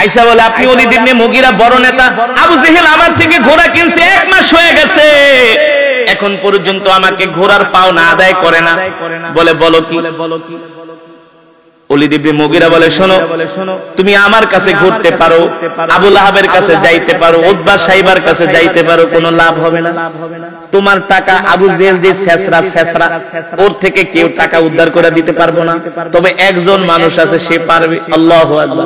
আয়েশা বলে আপনি ওলীদ ইবনে মুগীরা বড় নেতা, আবু জেহেল আমার থেকে ঘোড়া কিনছে 1 মাস হয়ে গেছে, এখন পর্যন্ত আমাকে ঘোড়ার পাওনা আদায় করে না। বলে বলো কি? ওলীদ ইবনে মুগীরা বলে শোনো, তুমি আমার কাছে ঘুরতে পারো, আবু লাহাবের কাছে যাইতে পারো, উতবা সাইবার কাছে যাইতে পারো, কোনো লাভ হবে না। তোমার টাকা আবু জেহেল যে ছেসরা ওর থেকে কেউ টাকা উদ্ধার করে দিতে পারবো না, তবে একজন মানুষ আছে সে পারবে। আল্লাহু আকবার।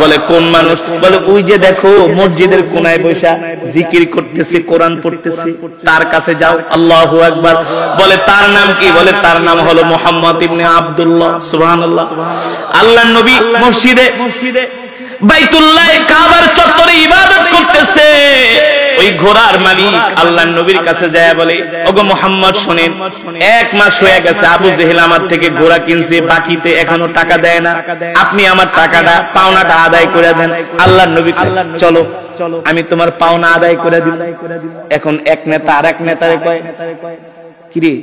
বলে কোন মানুষ? বলে ওই যে দেখো মসজিদের কোনায় বসা জিকির করতেছে, কোরআন পড়তেছে, তার কাছে যাও। আল্লাহু আকবার। বলে তার নাম কি? বলে তার নাম হলো মুহাম্মদ ইবনে আব্দুল্লাহ। সুবহানাল্লাহ। আল্লাহর নবী মসজিদে বাইতুল্লাহ কাবার চত্বরে ইবাদত করতেছে, ওই ঘোড়ার মালিক আল্লাহর নবীর কাছে যায় বলে ওগো মুহাম্মদ শুনেন, 1 মাস হয়ে গেছে আবু জেহেল আমার থেকে ঘোড়া কিনছে, বাকিতে এখনো টাকা দেয় না, আপনি আমার টাকাটা পাওনাটা আদায় করে দেন। আল্লাহর নবী চলো আমি তোমার পাওনা আদায় করে দিব। এখন এক নেতা আরেক নেতারে কয় কিরে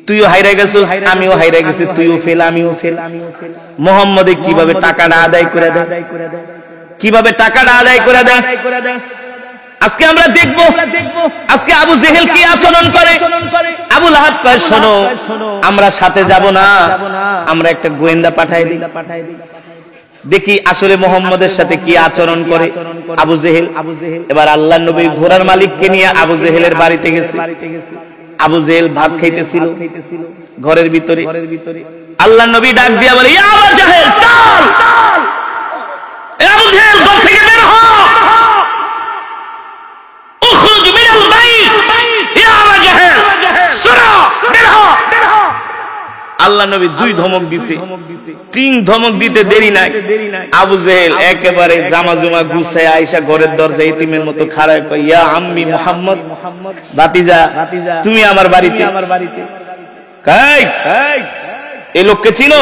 তুইও হাইরা গেছিস, আমিও হাইরা গেছি, তুইও ফেল আমিও ফেল। মুহাম্মদ কিভাবে টাকাটা আদায় করে দেয়, কিভাবে টাকাটা আদায় করে দেয় আজকে আমরা দেখব। আজকে আবু জেহেল কি আচরণ করে। আবু লাহাব কয় শোনো আমরা সাথে যাব না, আমরা একটা গোয়েন্দা পাঠাই দিই, দেখি আসলে মুহাম্মদের সাথে কি আচরণ করে আবু জেহেল। এবার আল্লাহর নবী ঘোড়ার মালিককে নিয়ে আবু জেহেলের বাড়িতে গেছে। আবু জেহেল ভাত খাইতেছিল ঘরের ভিতরে। আল্লাহর নবী ডাক দিয়া বলে ইয়া আবু জেহেল তাল, এ আবু জেহেল ঘর থেকে বের হ, উখরুজ মিনাল বাইত ইয়া আবু জেহেল সরা বের হ। আল্লাহর নবী 2 ধমক দিছে, 3 ধমক দিতে দেরি নাই। আবু জেহেল একেবারে জামা জুমা গুছায় আয়েশা ঘরের দরজায় ইতিমের মতো খাড়ায় কয় ইয়া আম্মি মুহাম্মদ, ভাতিজা তুমি আমার বাড়িতে। কাই এই লোককে চিনো?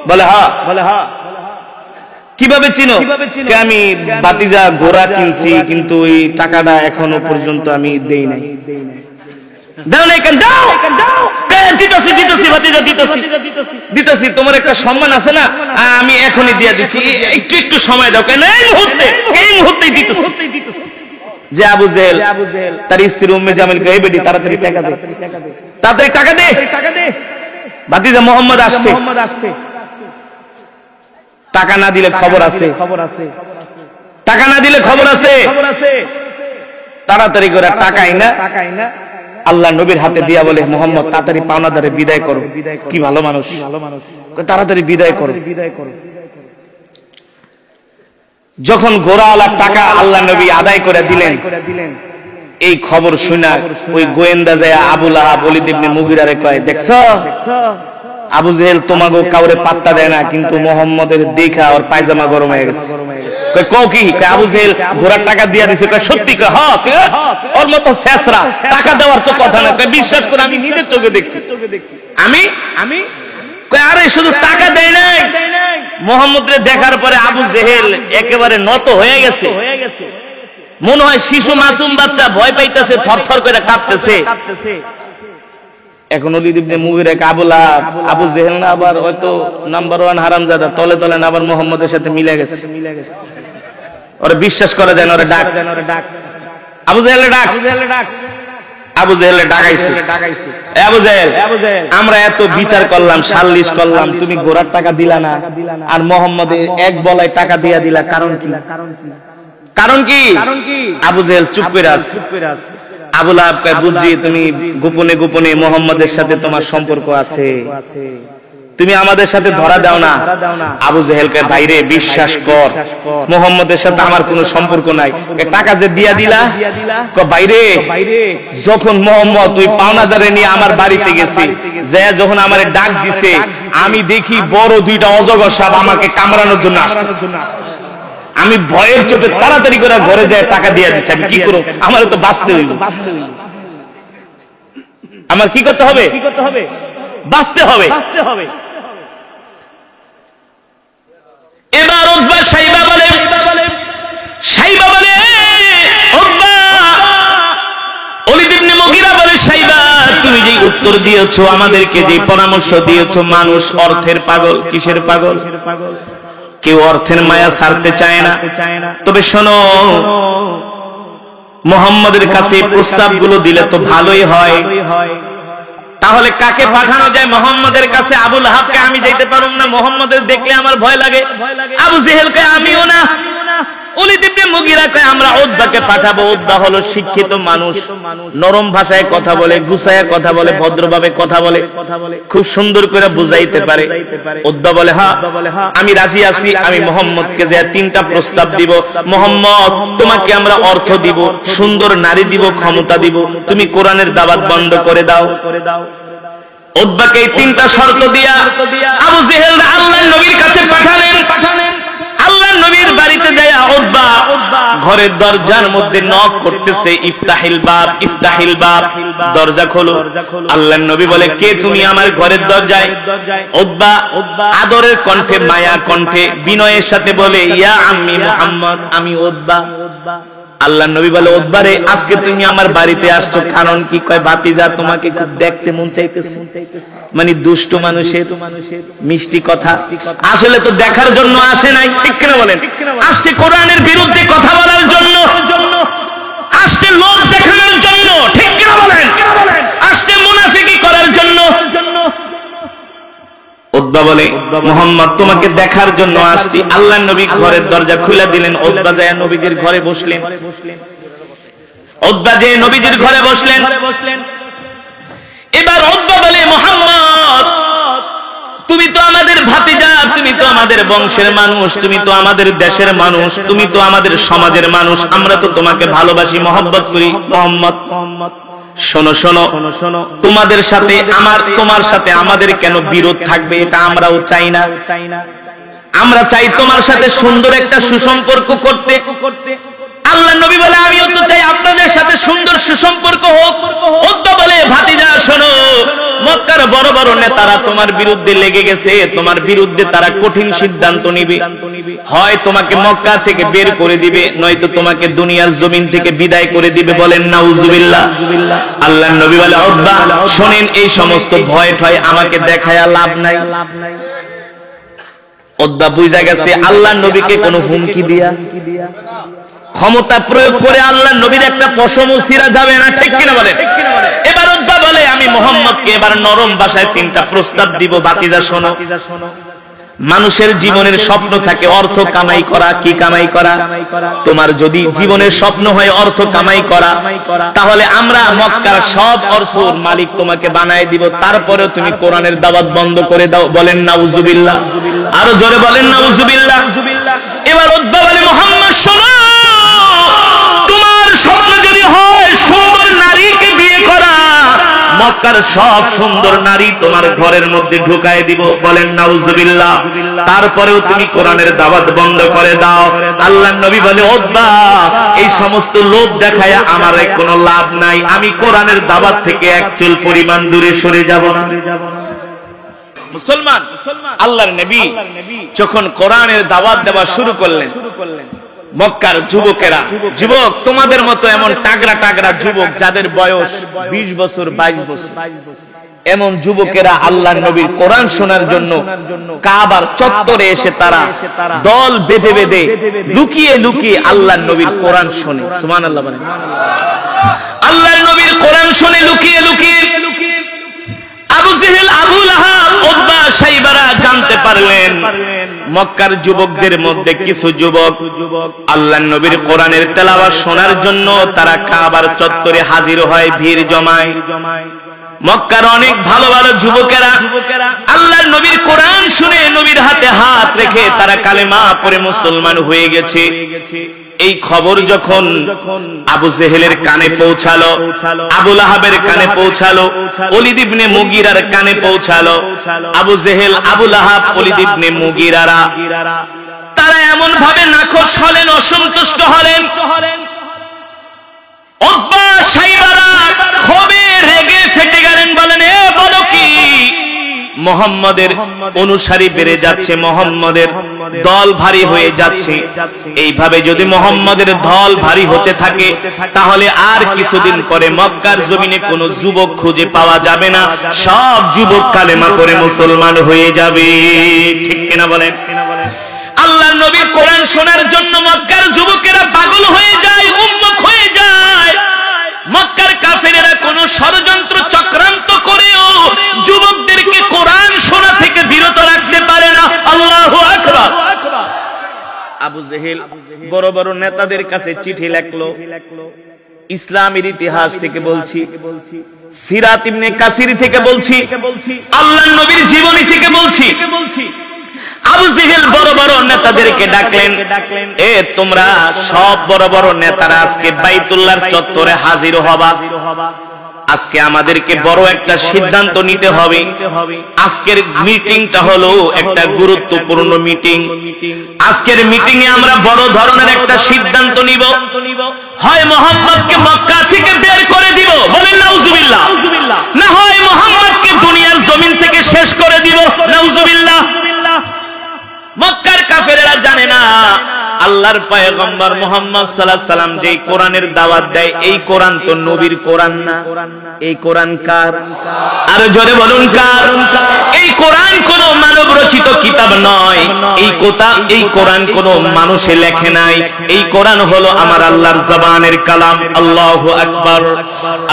বলে হ্যাঁ। কিভাবে চিনো? আমি ভাতিজা ঘোড়া কিনছি কিন্তু ওই টাকাটা এখনো পর্যন্ত আমি দেই নাই। দাও না কেন? দাও দিতেছি, তোমার একটা সম্মান আছে না, আমি এখনই দিয়া দিচ্ছি, একটু সময় দাও। কেন? এই মুহূর্তেই দিতেছি। যে আবু জেহেল তার স্ত্রী উম্মে জামিল কে বেটি তাড়াতাড়ি টাকা দে, তাড়াতাড়ি টাকা দে, ভাতিজা মুহাম্মদ আসছে। টাকা না দিলে খবর আছে, টাকা না দিলে খবর আছে। তাড়াতাড়ি করে টাকাই না আল্লাহ নবীর হাতে দিয়া বলে মুহাম্মদ তাড়াতাড়ি পাওনাদারে বিদায় করো। কি ভালো মানুষ, তাড়াতাড়ি বিদায় করো। যখন ঘোড়াওয়ালার টাকা আল্লাহ নবী আদায় করে দিলেন, এই খবর শুনা ওই গোয়েন্দা যায় আবু লাহাব ওলীদ ইবনে মুগীরারে কয় দেখছো আবু জেহেল তোমাগো কাউরে পাত্তা দেয় না, কিন্তু মুহাম্মদের দেখা ওর পায়জামা গরম হয়ে গেছে। কয় কও কি? আবু জেহেল ঘোড়ার টাকা দিয়া দিছে। কয় সত্যি? কয় হ্যাঁ। ওর মতো ছেসরা টাকা দেওয়ার তো কথা না। কয় বিশ্বাস করে আমি নিজের চোখে দেখছি। আমি কয় আরে শুধু টাকা দেয় নাই, মুহাম্মদরে দেখার পরে আবু জেহেল একেবারে নত হয়ে গেছে। মনে হয় শিশু মাসুম বাচ্চা ভয় পাইতেছে, থরথর করে কাঁপতেছে। এখন ওলীদ ইবনে মুগীরা আবু লাহাব আবু জেহেল না আবার হয়তো নাম্বার 1 হারামজাদা, তলে তলে না আবার মুহাম্মদের সাথে মিলে গেছে। ওরা বিশ্বাস করে দেন, ওরা ডাক আবু জেহেলে ডাক। আবু জেহেলে ডাকাইছে, আবু জেহেল আমরা এত বিচার করলাম, সালিশ করলাম, তুমি ঘোড়ার টাকা দিলা না, আর মুহাম্মদের এক বলায় টাকা দিয়া দিলা, কারণ কি? আবু জেহেল চুপ করে আছে। আবু লাহাব কয় বুঝছি তুমি গোপনে গোপনে মুহাম্মদের সাথে তোমার সম্পর্ক আছে, তুমি আমাদের সাথে ধরা দাও না। আবু জেহেল কয় ভাইরে বিশ্বাস কর, মুহাম্মদের সাথে আমার কোনো সম্পর্ক নাই। টাকা যে দিয়া দিলা? কয় ভাইরে যখন মুহাম্মদ ওই পাওনাদারে নিয়ে আমার বাড়িতে গেছে, যে যখন আমারে ডাক দিছে, আমি দেখি বড় 2টা অজগর সাপ আমাকে কামড়ানোর জন্য আসতেছে। আমি ভয়ের চোটে তাড়াতাড়ি করে ঘরে যায় টাকা দিয়ে দিচ্ছি। আমি কি করব? আমার তো বাঁচতে হইব। আমার কি করতে হবে? বাঁচতে হবে। এবার উতবা সাইবা বলে উতবা ওলীদ ইবনে মুগীরা বলে সাইবা তুমি যে উত্তর দিয়েছো, আমাদেরকে যে পরামর্শ দিয়েছো, মানুষ অর্থের পাগল, কিসের পাগল? কেউ অর্থের মায়া ছাড়তে চায় না। তবে শোনো, মুহাম্মাদের কাছে প্রস্তাবগুলো দিলে তো ভালোই হয়। তাহলে কাকে পাঠানো যায় মুহাম্মাদের কাছে? আবু লাহাবকে আমি যাইতে পারুম না, মুহাম্মাদের দেখলে আমার ভয় লাগে। আবু জেহেলকে আমিও না। ওলীদ ইবনে মুগীরা কয় আমরা উতবাকে পাঠাবো। উতবা হলো শিক্ষিত মানুষ, নরম ভাষায় কথা বলে, গুছায়া কথা বলে, ভদ্রভাবে কথা বলে, খুব সুন্দর করে বুঝাইতে পারে। উতবা বলে হ্যাঁ আমি রাজি আছি, আমি মুহাম্মদকে যে 3টা প্রস্তাব দিব। মুহাম্মদ তোমাকে আমরা অর্থ দিব, সুন্দর নারী দিব, ক্ষমতা দিব, তুমি কোরআনের দাওয়াত বন্ধ করে দাও। উতবাকে এই 3টা শর্ত দিয়া আবু জেহেল আল্লাহর নবীর কাছে পাঠালেন। আল্লাহর নবীর বাড়িতে যায় উতবা ঘরের দরজার মধ্যে নক করতেছে, ইফতাহিল বাব, ইফতাহিল বাব, দরজা খোলো। আল্লাহর নবী বলে কে তুমি আমার ঘরের দরজায়? উতবা আদরের কণ্ঠে, মায়া কণ্ঠে, বিনয়ের সাথে বলে ইয়া আম্মি মুহাম্মদ, আমি উতবা। আল্লাহর নবী বলে উতবা রে, আজকে তুমি আমার বাড়িতে আসছো, কারণ কি? কয় ভাতিজা তোমাকে খুব দেখতে মন চাইতেছে। মানে দুষ্ট মানুষের মিষ্টি কথা, আসলে তো দেখার জন্য আসে নাই, ঠিক কিনা বলেন? আসছে কোরআনের বিরুদ্ধে কথা বলার জন্য, আসছে লোক দেখানোর জন্য, ঠিক কিনা বলেন? আসছে মুনাফিকি করার জন্য। উতবা বলে মুহাম্মদ তোমাকে দেখার জন্য আসছি। আল্লাহর নবী ঘরের দরজা খুলে দিলেন। উতবা যায় নবীজির ঘরে বসলেন। উতবা যে নবীজির ঘরে বসলেন। এবার উতবা বলে মুহাম্মদ তুমি তো আমাদের ভাতিজা, তুমি তো আমাদের বংশের মানুষ, তুমি তো আমাদের দেশের মানুষ, তুমি তো আমাদের সমাজের মানুষ, আমরা তো তোমাকে ভালোবাসি, মহব্বত করি। মুহাম্মদ শোনো শোনো, তোমাদের সাথে আমার, তোমার সাথে আমাদের কেন বিরোধ থাকবে? এটা আমরাও চাই না। আমরা চাই তোমার সাথে সুন্দর একটা সুসম্পর্ক করতে। আল্লাহর নবী বলে আমিও তো চাই আপনাদের সাথে সুন্দর সুসম্পর্ক হোক। উতবা বলে ভাতিজা শোনো, মক্কার বড় বড় নেতারা তোমার বিরুদ্ধে লেগে গেছে, তোমার বিরুদ্ধে তারা কঠিন সিদ্ধান্ত নিবে। হয় তোমাকে মক্কা থেকে বের করে দিবে, নয়তো তোমাকে দুনিয়ার জমিন থেকে বিদায় করে দিবে। বলেন নাউজুবিল্লাহ। আল্লাহর নবী বলে উতবা শোনেন, এই সমস্ত ভয় ঠয় আমাকে দেখায়া লাভ নাই। উতবা বুঝা গেছে আল্লাহর নবীকে কোনো হুমকি দিয়া, ক্ষমতা প্রয়োগ করে আল্লাহর নবীর একটা পশমও ছিঁড়া যাবে না, ঠিক কিনা বলেন? এবার উতবা বলে আমি মুহাম্মদকে এবার নরম ভাষায় 3টা প্রস্তাব দিব। ভাতিজা শোনো, মানুষের জীবনের স্বপ্ন থাকে অর্থ কামাই করা। কি কামাই করা? তোমার যদি জীবনের স্বপ্ন হয় অর্থ কামাই করা, তাহলে আমরা মক্কার সব অর্থর মালিক তোমাকে বানায় দিব, তারপরেও তুমি কোরআনের দাওয়াত বন্ধ করে দাও। বলেন নাউজুবিল্লাহ। আরো জোরে বলেন নাউজুবিল্লাহ। এবার উতবা বলে মুহাম্মদ শোনো, তোমার স্বপ্ন যদি হয় সুন্দর নারীকে বিয়ে করা, মক্কার সব সুন্দর নারী তোমার ঘরের মধ্যে ঢুকায় দিব। বলেন নাউজুবিল্লাহ। তারপরেও তুমি কোরআনের দাওয়াত বন্ধ করে দাও। আল্লাহর নবী বলে উতবা এই সমস্ত লোভ দেখায়া আমার কোনো লাভ নাই, আমি কোরআনের দাওয়াত থেকে এক চুল পরিমাণ দূরে সরে যাব না। মুসলমান, আল্লাহর নবী যখন কোরআনের দাওয়াত দেওয়া শুরু করলেন, মক্কার যুবকেরা, যুবক তোমাদের মতো এমন টাগরা টাগরা যুবক যাদের বয়স 20 বছর 22 বছর, এমন যুবকেরা আল্লাহর নবীর কোরআন শোনার জন্য কাবার চত্বরে এসে তারা দল বেঁধে বেঁধে লুকিয়ে লুকিয়ে আল্লাহর নবীর কোরআন শোনে। সুবহানাল্লাহ বলেন। আল্লাহর নবীর কোরআন শুনে লুকিয়ে লুকিয়ে আবু জেহেল, আবু লাহাব, উতবা, সাইবারা জানতে পারলেন মক্কার যুবকদের মধ্যে কিছু যুবক আল্লাহর নবীর কোরআনের তেলাওয়াত শোনার জন্য তারা কাবার চত্বরে হাজির হয়, ভিড় জমায়। মক্কার অনেক ভালো ভালো যুবকেরা আল্লাহর নবীর কোরআন শুনে নবীর হাতে হাত রেখে তারা কালেমা পড়ে মুসলমান হয়ে গেছে। এই খবর যখন আবু জেহেলের কানে পৌঁছালো, আবু লাহাবের কানে পৌঁছালো, ওলীদ ইবনে মুগীরার কানে পৌঁছালো, আবু জেহেল, আবু লাহাব, ওলীদ ইবনে মুগীরারা তারা এমন ভাবে নাখোশ হলেন, অসন্তুষ্ট হলেন। উতবা, সাইবারা ক্ষোভে রেগে ফেটে গেলেন, বলেন এ বলো কি? মুহাম্মাদের অনুসারী বেড়ে যাচ্ছে, মুহাম্মাদের দল ভারী হয়ে যাচ্ছে। এইভাবে যদি মুহাম্মাদের দল ভারী হতে থাকে তাহলে আর কিছুদিন পরে মক্কার জমিনে কোনো যুবক খুঁজে পাওয়া যাবে না, সব যুবক কালেমা পড়ে মুসলমান হয়ে যাবে। ঠিক কিনা বলেন? আল্লাহ আল্লাহর নবীর কোরআন শোনার জন্য মক্কার যুবকেরা পাগল হয়ে যায়, উন্মুখ হয়ে যায়। মক্কার কাফেরেরা কোন ষড়যন্ত্র চক্রান্ত করেও যুবকদেরকে কোরআন শোনা থেকে বিরত রাখতে পারে না। আল্লাহু আকবার। আবু জেহেল বড় বড় নেতাদের কাছে চিঠি লিখলো। ইসলামের ইতিহাস থেকে বলছি, সিরাত ইবনে কাসির থেকে বলছি, আল্লাহর নবীর জীবনী থেকে বলছি। আবু জেহেল বড় বড় নেতাদেরকে ডাকলেন, এ তোমরা সব বড় বড় নেতারা আজকে বাইতুল্লাহর চত্বরে হাজির হবা। আজকে আমাদেরকে বড় একটা সিদ্ধান্ত নিতে হবে। আজকের মিটিংটা হলো একটা গুরুত্বপূর্ণ মিটিং। আজকের মিটিং এ আমরা বড় ধরনের একটা সিদ্ধান্ত নিব। হয় মুহাম্মদকে মক্কা থেকে বের করে দিব, বলেন নাউজুবিল্লাহ, না হয় মুহাম্মদকে দুনিয়ার জমিন থেকে শেষ করে দিব, নাউজুবিল্লাহ। মক্কার কাফেরেরা জানে না আল্লাহর পয়গম্বর মুহাম্মদ সাল্লাল্লাহু আলাইহি সাল্লাম যেই কোরআনের দাওয়াত দেয়, এই কোরআন তো নবীর কোরআন না। এই কোরআন কার? আর জোরে বলুন কার? এই কোরআন কোন মানব রচিত কিতাব নয়। এই কোরআন কোন মানুষে লেখে নাই। এই কোরআন হলো আমার আল্লাহর জবানের কালাম। আল্লাহু আকবার।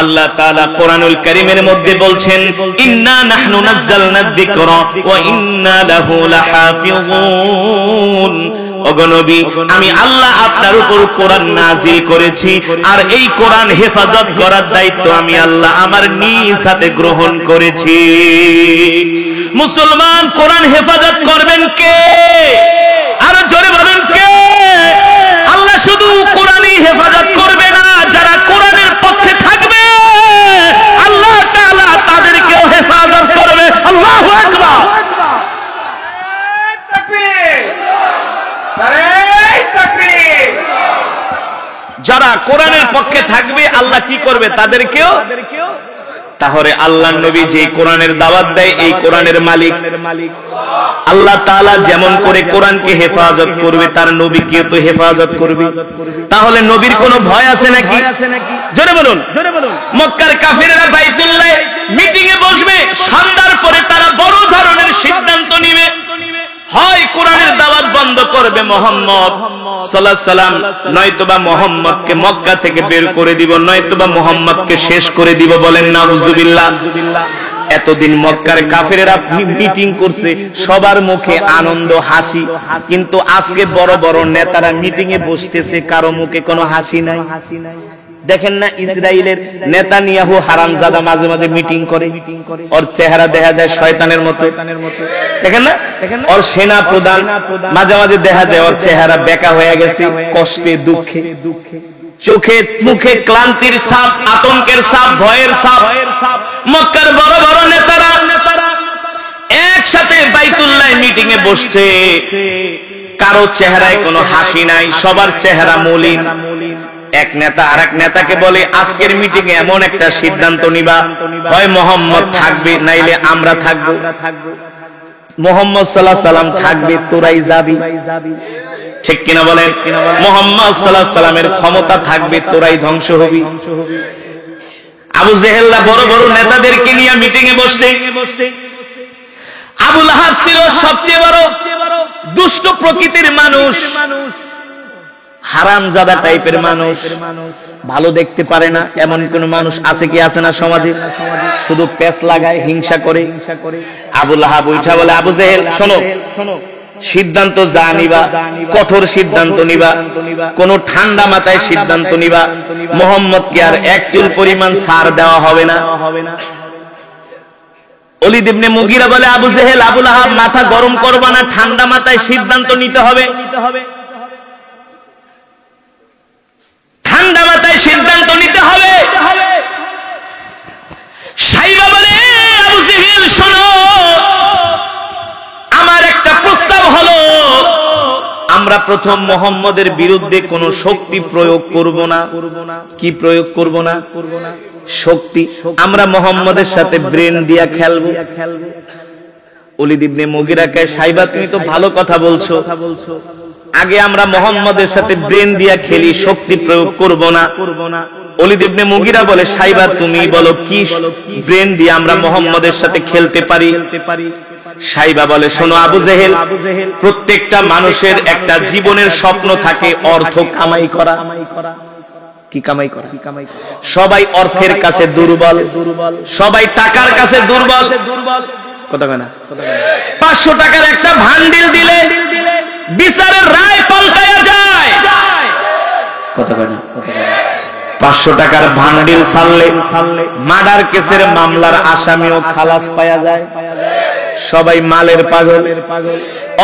আল্লাহ তাআলা কোরআনুল কারীমের মধ্যে বলছেন, ইন্না নাহনু নাযালনা যিকরা ওয়া ইন্না লাহু লাহাফিযুন। ওগো নবী, আমি আল্লাহ আপনার উপর কোরআন নাযিল করেছি, আর এই কোরআন হেফাজত করার দায়িত্ব আমি আল্লাহ আমার নিজ হাতে গ্রহণ করেছি। মুসলমান, কোরআন হেফাজত করবেন কে? আর জোরে বলুন কে? আল্লাহ শুধু কোরআনই হেফাজত করবে না, যারা কোরআনের পক্ষে থাকবে আল্লাহ তাআলা তাদেরকেও হেফাজত করবে। আল্লাহু আকবার। যারা কোরআনের পক্ষে থাকবে আল্লাহ কি করবে? তাদেরকেও। তাহলে আল্লাহর নবী যে কোরআনের দাওয়াত দেয়, এই কোরআনের মালিক আল্লাহ তাআলা। যেমন করে কোরআনকে হেফাজত করবে, তার নবীকে তো হেফাজত করবে। তাহলে নবীর কোনো ভয় আছে নাকি? জোরে বলুন। মক্কার কাফিররা বাইতুল্লাহ মিটিং এ বসবে, সন্ধ্যার পরে তারা বড় ধরনের সিদ্ধান্ত নেবে। হয় কোরআনের দাওয়াত বন্ধ করবে মুহাম্মদ সাল্লাল্লাহু আলাইহি সাল্লাম, নয়তোবা মুহাম্মদকে মক্কা থেকে বের করে দিব, নয়তোবা মুহাম্মদকে শেষ করে দিব। বলেন নাউজুবিল্লাহ। এতদিন মক্কার কাফেরেরা মিটিং করছে, সবার মুখে আনন্দ হাসি, কিন্তু আজকে বড় বড় নেতারা মিটিং এ বসতেছে, কারো মুখে কোনো হাসি নাই। দেখেন না, ইসরায়েলের নেতানিয়াহু হারামজাদা মাঝে মাঝে মিটিং করে, ওর চেহারা দেখা যায় শয়তানের মতো। দেখেন না, ওর সেনা প্রধান মাঝে মাঝে দেখা যায় ওর চেহারা বেঁকা হয়ে গেছে, কষ্টে দুঃখে, চোখে মুখে ক্লান্তির ছাপ, আতঙ্কের ছাপ, ভয়ের ছাপ। মক্কার বড় বড় নেতারা একসাথে বাইতুল্লাহ মিটিং এ বসছে, কারো চেহারায় কোনো হাসি নাই, সবার চেহারা মলিন। এক নেতা আরেক নেতাকে বলে, আজকের মিটিং এ এমন একটা সিদ্ধান্ত নিবা, হয় মুহাম্মদ থাকবে নাইলে আমরা থাকবো। মুহাম্মদ সাল্লাল্লাহু আলাইহি সাল্লাম থাকবে, তোরাই যাবি। ঠিক কিনা বলেন? মুহাম্মদ সাল্লাল্লাহু আলাইহি সাল্লামের ক্ষমতা থাকবে, তোরাই ধ্বংস হবি। আবু জেহেলরা বড় বড় নেতাদেরকে নিয়ে মিটিং এ বসতে। আবু লাহাব ছিল সবচেয়ে বড় দুষ্ট প্রকৃতির মানুষ, হারামজাদা টাইপের মানুষ, ভালো দেখতে পারে না। এমন কোন মানুষ আছে কি? আছে না সমাজে? শুধু পেছ লাগায়, হিংসা করে। আবু লাহাব উঠা বলে, আবু জেহেল শোনো, সিদ্ধান্ত যা নিবা কঠোর সিদ্ধান্ত নিবা, কোন ঠান্ডা মাথায় সিদ্ধান্ত নিবা। মুহাম্মদকে আর এক চুল পরিমাণ ছাড় দেওয়া হবে না। ওলীদ ইবনে মুগীরা বলে, আবু জেহেল, আবু লাহাব, মাথা গরম করবা না, ঠান্ডা মাথায় সিদ্ধান্ত নিতে হবে। ঠান্ডা মাথায় সিদ্ধান্ত নিতে হবে। সাইবা বলে, আবু জেহেল শোনো, আমার একটা প্রস্তাব হলো, আমরা প্রথম মুহাম্মদের বিরুদ্ধে কোনো শক্তি প্রয়োগ করব না। কি প্রয়োগ করব না? শক্তি। আমরা মুহাম্মদের সাথে ব্রেন দিয়া খেলবো। ওলীদ ইবনে মুগীরাকে, সাইবা তুমি তো ভালো কথা বলছো, আগে আমরা মুহাম্মদের সাথে ব্রেন দিয়া খেলি, শক্তি প্রয়োগ করব না। ওলীদ ইবনে মুগীরা বলে, সাইবা তুমি বলো কি ব্রেন দিয়ে আমরা মুহাম্মদের সাথে খেলতে পারি? সাইবা বলে, শোনো আবু জেহেল, প্রত্যেকটা মানুষের একটা জীবনের স্বপ্ন থাকে অর্থ কামাই করা। কি কামাই করা? সবাই অর্থের কাছে দুর্বল, সবাই টাকার কাছে দুর্বল। কথা কয় না? 500 টাকার একটা ভান্ডিল দিলে বিচারের রায় পাল্টায়া যায়। কথা কয় না? 500 টাকার ভান্ডিল ছাড়লে মার্ডার কেসের মামলার আসামিও খালাস পাওয়া যায়। সবাই মালের পাগল,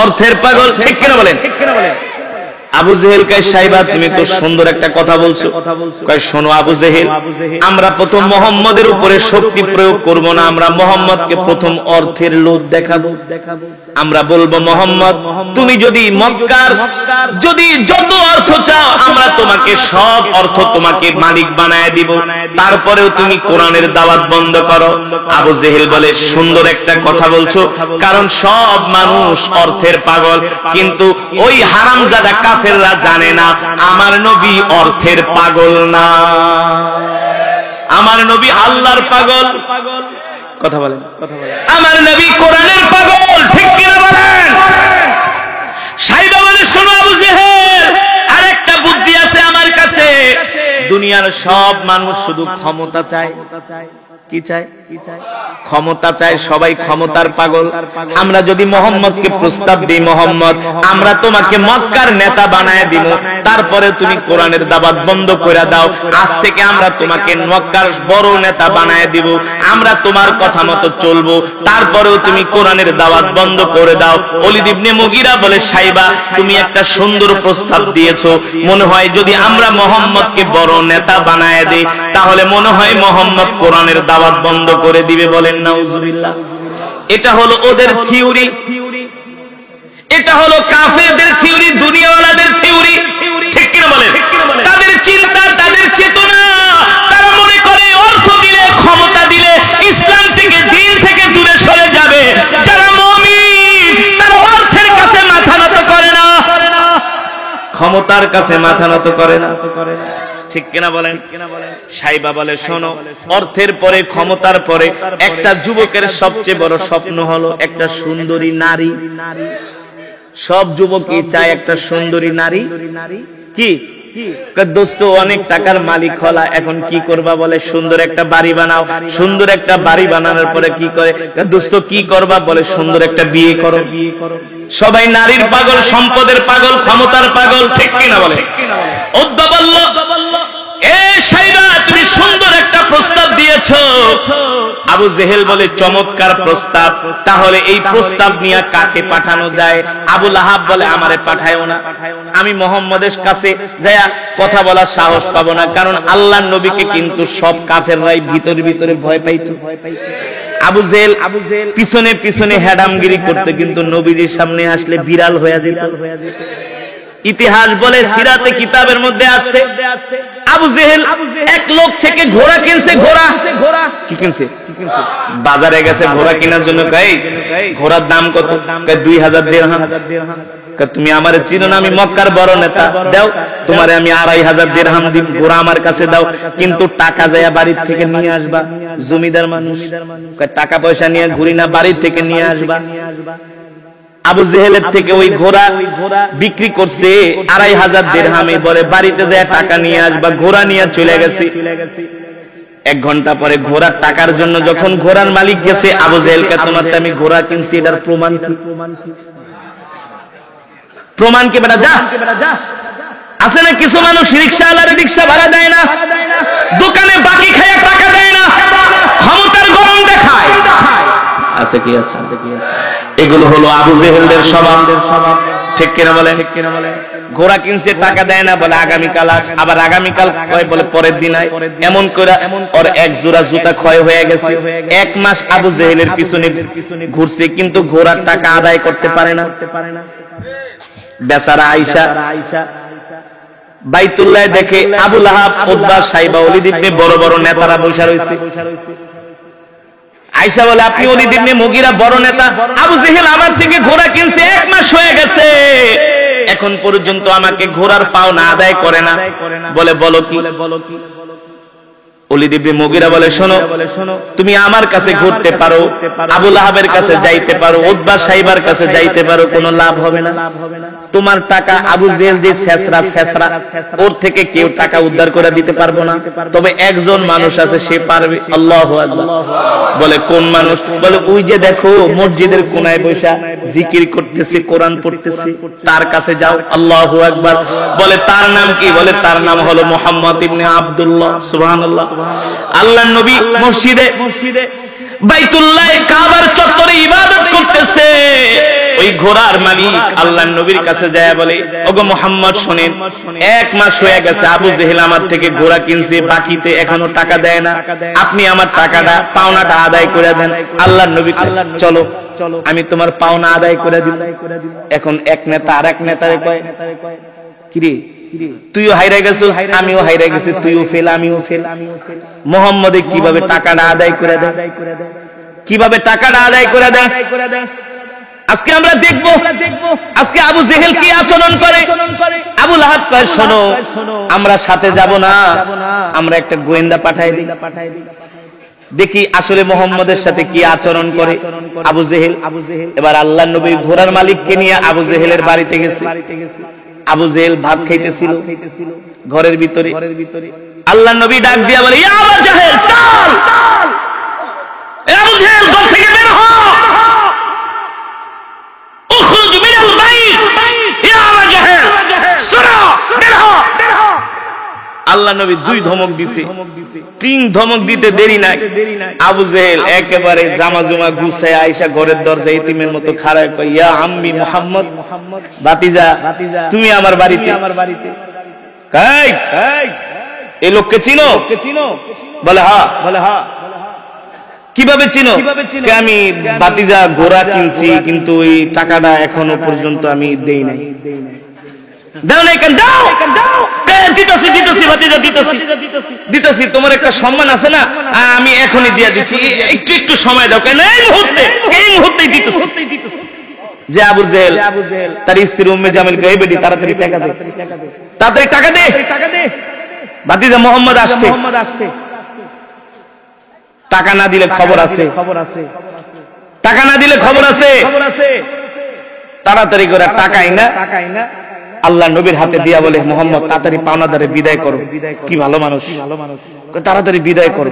অর্থের পাগল। ঠিক কিনা বলেন? আবু জেহেল কয়, সাইবা তুমি তো সুন্দর একটা কথা বলছো। কয়, শোনো আবু জেহেল, আমরা প্রথম মোহাম্মদের উপরে শক্তি প্রয়োগ করব না, আমরা মোহাম্মদকে প্রথম অর্থের লোভ দেখাবো। আমরা বলবো, মোহাম্মদ তুমি যদি মক্কার যদি যত অর্থ চাও আমরা তোমাকে সব অর্থ তোমাকে মালিক বানায় দিব, তারপরেও তুমি কোরআনের দাওয়াত বন্ধ করো। আবু জেহেল বলে, সুন্দর একটা কথা বলছো, কারণ সব মানুষ অর্থের পাগল, কিন্তু ওই হারামজাদা কাফেররা জানে না আমার নবী অর্থের পাগল না, আমার নবী আল্লাহর পাগল। কথা বলেন? আমার নবী কোরআনের পাগল। ঠিক কিনা বলেন? সাইবা বলে, শোনো আবু জেহেল, আরেকটা বুদ্ধি আছে আমার কাছে। দুনিয়ার সব মানুষ শুধু ক্ষমতা চায়। কি চায়? ক্ষমতা চায়, সবাই ক্ষমতার পাগল। আমরা যদি মোহাম্মদকে প্রস্তাব দিই, মোহাম্মদ আমরা তোমাকে মক্কার নেতা বানায় দিব, তারপরে তুমি কোরআনের দাওয়াত বন্ধ করে দাও, আজ থেকে আমরা তোমাকে মক্কার বড় নেতা বানায় দিব, আমরা তোমার কথা মতো চলবো, তারপরেও তুমি কোরআনের দাওয়াত বন্ধ করে দাও। ওলীদ ইবনে মুগীরা বলে, সাইবা তুমি একটা সুন্দর প্রস্তাব দিয়েছো, মনে হয় যদি আমরা মোহাম্মদকে বড় নেতা বানায় দিই তাহলে মনে হয় মোহাম্মদ কোরআনের দাওয়াত বন্ধ করে দিবে। বলেন নাউজুবিল্লাহ। এটা হলো ওদের থিওরি, এটা হলো কাফেরদের থিওরি, দুনিয়াওয়ালাদের থিওরি। ঠিক কিনা বলেন? তাদের চিন্তা, তাদের চেতনা, তারা মনে করে অর্থ দিলে, ক্ষমতা দিলে ইসলাম থেকে, দ্বীন থেকে দূরে সরে যাবে। যারা মুমিন তারা অর্থের কাছে মাথা নত করে না, ক্ষমতার কাছে মাথা নত করে না। ঠিক কিনা বলেন? সাইবা বলে, শোনো, অর্থের পরে, ক্ষমতার পরে একটা যুবকের সবচেয়ে বড় স্বপ্ন হলো একটা সুন্দরী নারী। সব যুবকই চায় একটা সুন্দরী নারী। কি দোস্ত, অনেক টাকার মালিক হলা, এখন কি করবা? বলে, সুন্দর একটা বাড়ি বানাও। সুন্দর একটা বাড়ি বানানোর পরে কি করে? দোস্ত কি করবা? বলে, সুন্দর একটা বিয়ে করো। সবাই নারীর পাগল, সম্পদের পাগল, ক্ষমতার পাগল। ঠিক কিনা বলে? উদ্বা বলল, এ সাইবা তুমি সুন্দর একটা প্রস্তাব দিয়েছো। আবু জেহেল বলে, চমৎকার প্রস্তাব, তাহলে এই প্রস্তাব নিয়ে কাকে পাঠানো যায়? আবু লাহাব বলে, আমারে পাঠায়ও না, আমি মোহাম্মদের কাছে যায়া কথা বলার সাহস পাবো না, কারণ আল্লাহর নবীকে কিন্তু সব কাফেররাই ভিতরে ভিতরে ভয় পাইতো। আবু জেহেল পিছনে পিছনে হেডামগিরি করতে, কিন্তু নবীজির সামনে আসলে বিড়াল হয়ে যেত। ইতিহাস বলে, সিরাতে কিতাবের মধ্যে আসছে, আবু জেহেল এক লোক থেকে ঘোড়া কিনছে। ঘোড়া কি কিনছে? বাজারে গেছে ঘোড়া কেনার জন্য। কই ঘোড়ার দাম কত? 2000 দিরহাম। তুমি আমারে চিনো না, আমি মক্কার বড় নেতা, দাও তোমারে আমি 2500 দিরহাম দিই, ঘোড়া আমার কাছে দাও, কিন্তু টাকা যায়া বাড়ির থেকে নিয়ে আসবা। জমিদার মানুষ, টাকা পয়সা নিয়ে ঘুরি না, বাড়ির থেকে নিয়ে আসবা। আবু জেহেলের থেকে ওই ঘোড়া বিক্রি করছে 2500 দিরহামে, বলে বাড়িতে যায় টাকা নিয়ে আসবা। ঘোড়া নিয়ে চলে গেছে। 1 ঘন্টা পরে ঘোড়ার টাকার জন্য যখন ঘোড়ার মালিক গেছে, আবু জেহেলকে, তোমারটা আমি ঘোড়া কিনছি, এটার প্রমাণ কি? প্রমাণ কি? বেটা যা। আছে না কিছু মানুষ রিক্সাওয়ালার রিক্সা ভাড়া দেয় না, দোকানে বাকি খায় টাকা দেয় না, ক্ষমতার গরম দেখায়। আছে কি? আছে। এগুলো হলো আবু জেহেলদের স্বভাব। ঠিক কিনা বলেন? ঘোড়া কিনছে, টাকা দেয় না, বলে আগামীকাল আস, আবার আগামীকাল কয়, বলে পরের দিন আয়। এমন করে ওর এক জোড়া জুতা ক্ষয় হয়ে গেছে। 1 মাস আবু জেহেলের পিছনে ঘুরছে, কিন্তু ঘোড়ার টাকা আদায় করতে পারে না। বেচারা আয়েশা বাইতুল্লাহ দেখে আবু লাহাব, উতবা, সাইবা, ওলীদ ইবনে বড় বড় নেতারা বসে রয়েছে। আয়েশা বলে, আপনি ওলীদ ইবনে মুগীরা বড় নেতা, আবু জেহেল আমার থেকে ঘোড়া কিনছে, 1 মাস হয়ে গেছে, এখন পর্যন্ত আমাকে ঘোড়ার পাওনা আদায় করে না। বলে, বলো কি? ওলীদ ইবনে মুগীরা বলে, শোনো, তুমি আমার কাছে ঘুরতে পারো, আবু লাহাবের কাছে যাইতে পারো, উতবা সাইবার কাছে যাইতে পারো, কোনো লাভ হবে না। তোমার টাকা আবু জেহেল যে ছেঁচড়া, ওর থেকে কেউ টাকা উদ্ধার করে দিতে পারবো না, তবে একজন মানুষ আছে, সে পারবে। আল্লাহু আকবার। বলে, কোন মানুষ? বলে, ওই যে দেখো মসজিদের কোনায় বসা জিকির করতেছে, কোরআন পড়তেছে, তার কাছে যাও। আল্লাহু আকবার। বলে, তার নাম কি? বলে, তার নাম হলো মুহাম্মদ ইবনে আব্দুল্লাহ। সুবহানাল্লাহ। আল্লাহর নবী মসজিদে বাইতুল্লাহ কাবার চত্বরে ইবাদত করতেছে। ওই ঘোড়ার মালিক আল্লাহর নবীর কাছে যায় বলে, ওগো মুহাম্মদ শুনেন, 1 মাস হয়ে গেছে আবু জেহেল আমার থেকে ঘোড়া কিনছে, বাকিতে এখনো টাকা দেয় না, আপনি আমার টাকাটা পাওনাটা আদায় করে দেন। আল্লাহর নবী, চলো আমি তোমার পাওনা আদায় করে দিই। এখন এক নেতা আর এক নেতারে কয়, কিরে তুইও হাইরা গেছিস, আমিও হাইরা গেছি, তুইও ফেল আমিও ফেল। মুহাম্মদে কিভাবে টাকাটা আদায় করে দেয়, কিভাবে টাকাটা আদায় করে দেয়, আজকে আমরা দেখব। আজকে আবু জেহেল কি আচরণ করে। আবু লাহাব কয়, শোনো, আমরা সাথে যাব না, আমরা একটা গোয়েন্দা পাঠাই দিই, দেখি আসলে মুহাম্মদের সাথে কি আচরণ করে আবু জেহেল। এবার আল্লাহর নবী ঘোড়ার মালিককে নিয়ে আবু জেহেলের বাড়িতে গেছে। আবু জেহেল ভাত খাইতেছিল ঘরের ভিতরে। আল্লাহর নবী ডাক দিয়া বলে, ইয়া আবু জেহেল, চল, এ আবু জেহেল, ঘর থেকে বের হ, উখরুজ মিনাল বাইত, ইয়া আবু জেহেল, সরা, বের হ। আল্লাহর নবী 2 ধমক দিছে, 3 ধমক দিতে দেরি নাই। আবু জেহেল একেবারে জামা জুমা গুছায় আয়েশা ঘরের দরজায় ইতিমের মতো খাড়ায় কয়, ইয়া আম্মি মুহাম্মদ, ভাতিজা তুমি আমার বাড়িতে। কাই এই লোককে চিনো? বলে, হ্যাঁ। কিভাবে চিনো? আমি ভাতিজা ঘোড়া কিনছি, কিন্তু ওই টাকাটা এখনো পর্যন্ত আমি দেই নাই। দাও না, কেন দাও? দিতেছি, তোমার একটা সম্মান আছে না, আমি এখনই দিয়ে দিচ্ছি, একটু সময় দাও। কেন? এই মুহূর্তেই দিতেছি। যে আবু জেহেল তার স্ত্রী উম্মে জামিলকে, এই বেটি তাড়াতাড়ি টাকা দে, তাড়াতাড়ি টাকা দে, ভাতিজা মুহাম্মদ আসছে, টাকা না দিলে খবর আছে, টাকা না দিলে খবর আছে। তাড়াতাড়ি করে টাকাই না আল্লাহ নবীর হাতে দিয়া বলে, মুহাম্মদ তাড়াতাড়ি পাওনাদারে বিদায় করো। কি ভালো মানুষ, তাড়াতাড়ি বিদায় করো।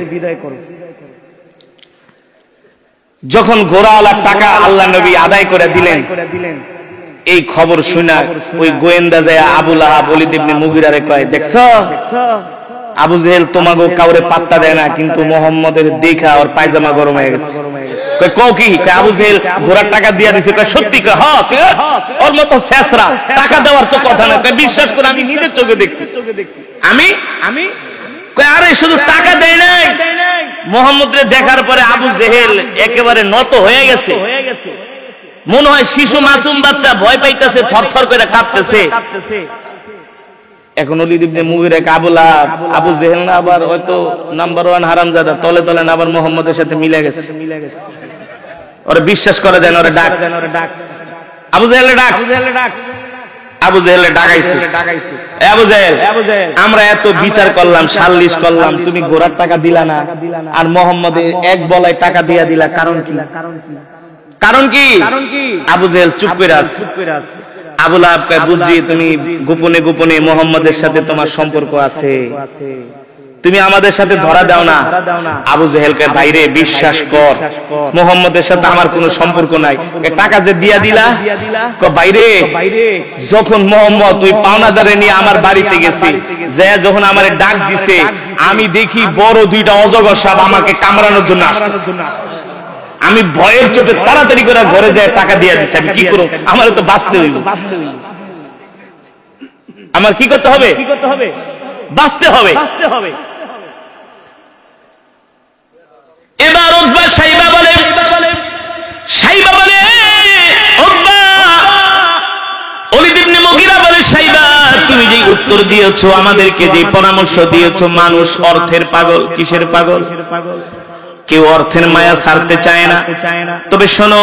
যখন ঘোড়াওয়ালার টাকা আল্লাহ নবী আদায় করে দিলেন, এই খবর শুনা ওই গোয়েন্দা যায় আবু লাহাব ওলীদ ইবনে মুগীরারে কয়, দেখছো আবু জেহেল তোমাগো কাউরে পাত্তা দেয় না, কিন্তু মুহাম্মদের দেখা ওর পায়জামা গরম হয়ে গেছে। কয়, কও কি? আবু জেহেল ঘোড়ার টাকা দিয়া দিছে। কয়, সত্যি? কয়, হ্যাঁ। ওর মতো ছেঁচড়া, টাকা দেওয়ার তো কথা না। কয়, বিশ্বাস করে আমি নিজের চোখে দেখছি। আমি কয়, আরে শুধু টাকা দেয় নাই, মুহাম্মদরে দেখার পরে আবু জেহেল একেবারে নত হয়ে গেছে। মনে হয় শিশু মাসুম বাচ্চা ভয় পাইতেছে, থরথর করে কাঁপতেছে। এখন ওলীদ ইবনে মুগীরা আবু জেহেল না আবার হয়তো নাম্বার 1 হারামজাদা, তলে তলে না আবার মুহাম্মদের সাথে মিলে গেছে। ওরা বিশ্বাস করে দেন, ওরা ডাক, আবু জেহেল ডাক। আবু জেহেল ডাকাইছে, আবু জেহেল আমরা এত বিচার করলাম, সালিশ করলাম, তুমি ঘোড়ার টাকা দিলা না, আর মুহাম্মদের এক বলায় টাকা দিয়া দিলা, কারণ কি? আবু জেহেল চুপ করে আছে। আবু লাহাব কয়, বুঝছি তুমি গোপনে গোপনে মুহাম্মদের সাথে তোমার সম্পর্ক আছে, তুমি আমাদের সাথে ধরা দাও না। আবু জেহেল কয়, ভাইরে বিশ্বাস কর, মুহাম্মদের সাথে আমার কোনো সম্পর্ক নাই, টাকা যে দিয়া দিলা। কয়, ভাইরে যখন মুহাম্মদ ওই পাওনাদারে নিয়ে আমার বাড়িতে গেছে, যে যখন আমারে ডাক দিছে, আমি দেখি বড় 2টা অজগর সাপ আমাকে কামড়ানোর জন্য আসতেছে। আমি ভয়ের চোটে তাড়াতাড়ি করে ঘরে যায় টাকা দিয়ে দিচ্ছি। আমি কি করব? আমার তো বাঁচতে হইব। আমার কি করতে হবে? বাঁচতে হবে। এবার উতবা সাইবা বলে, উতবা ওলীদ ইবনে মুগীরা বলে, সাইবা তুমি যে উত্তর দিয়েছো, আমাদেরকে যে পরামর্শ দিয়েছো, মানুষ অর্থের পাগল। কিসের পাগল? কেউ অর্থের মায়া ছাড়তে চায় না। তবে শোনো,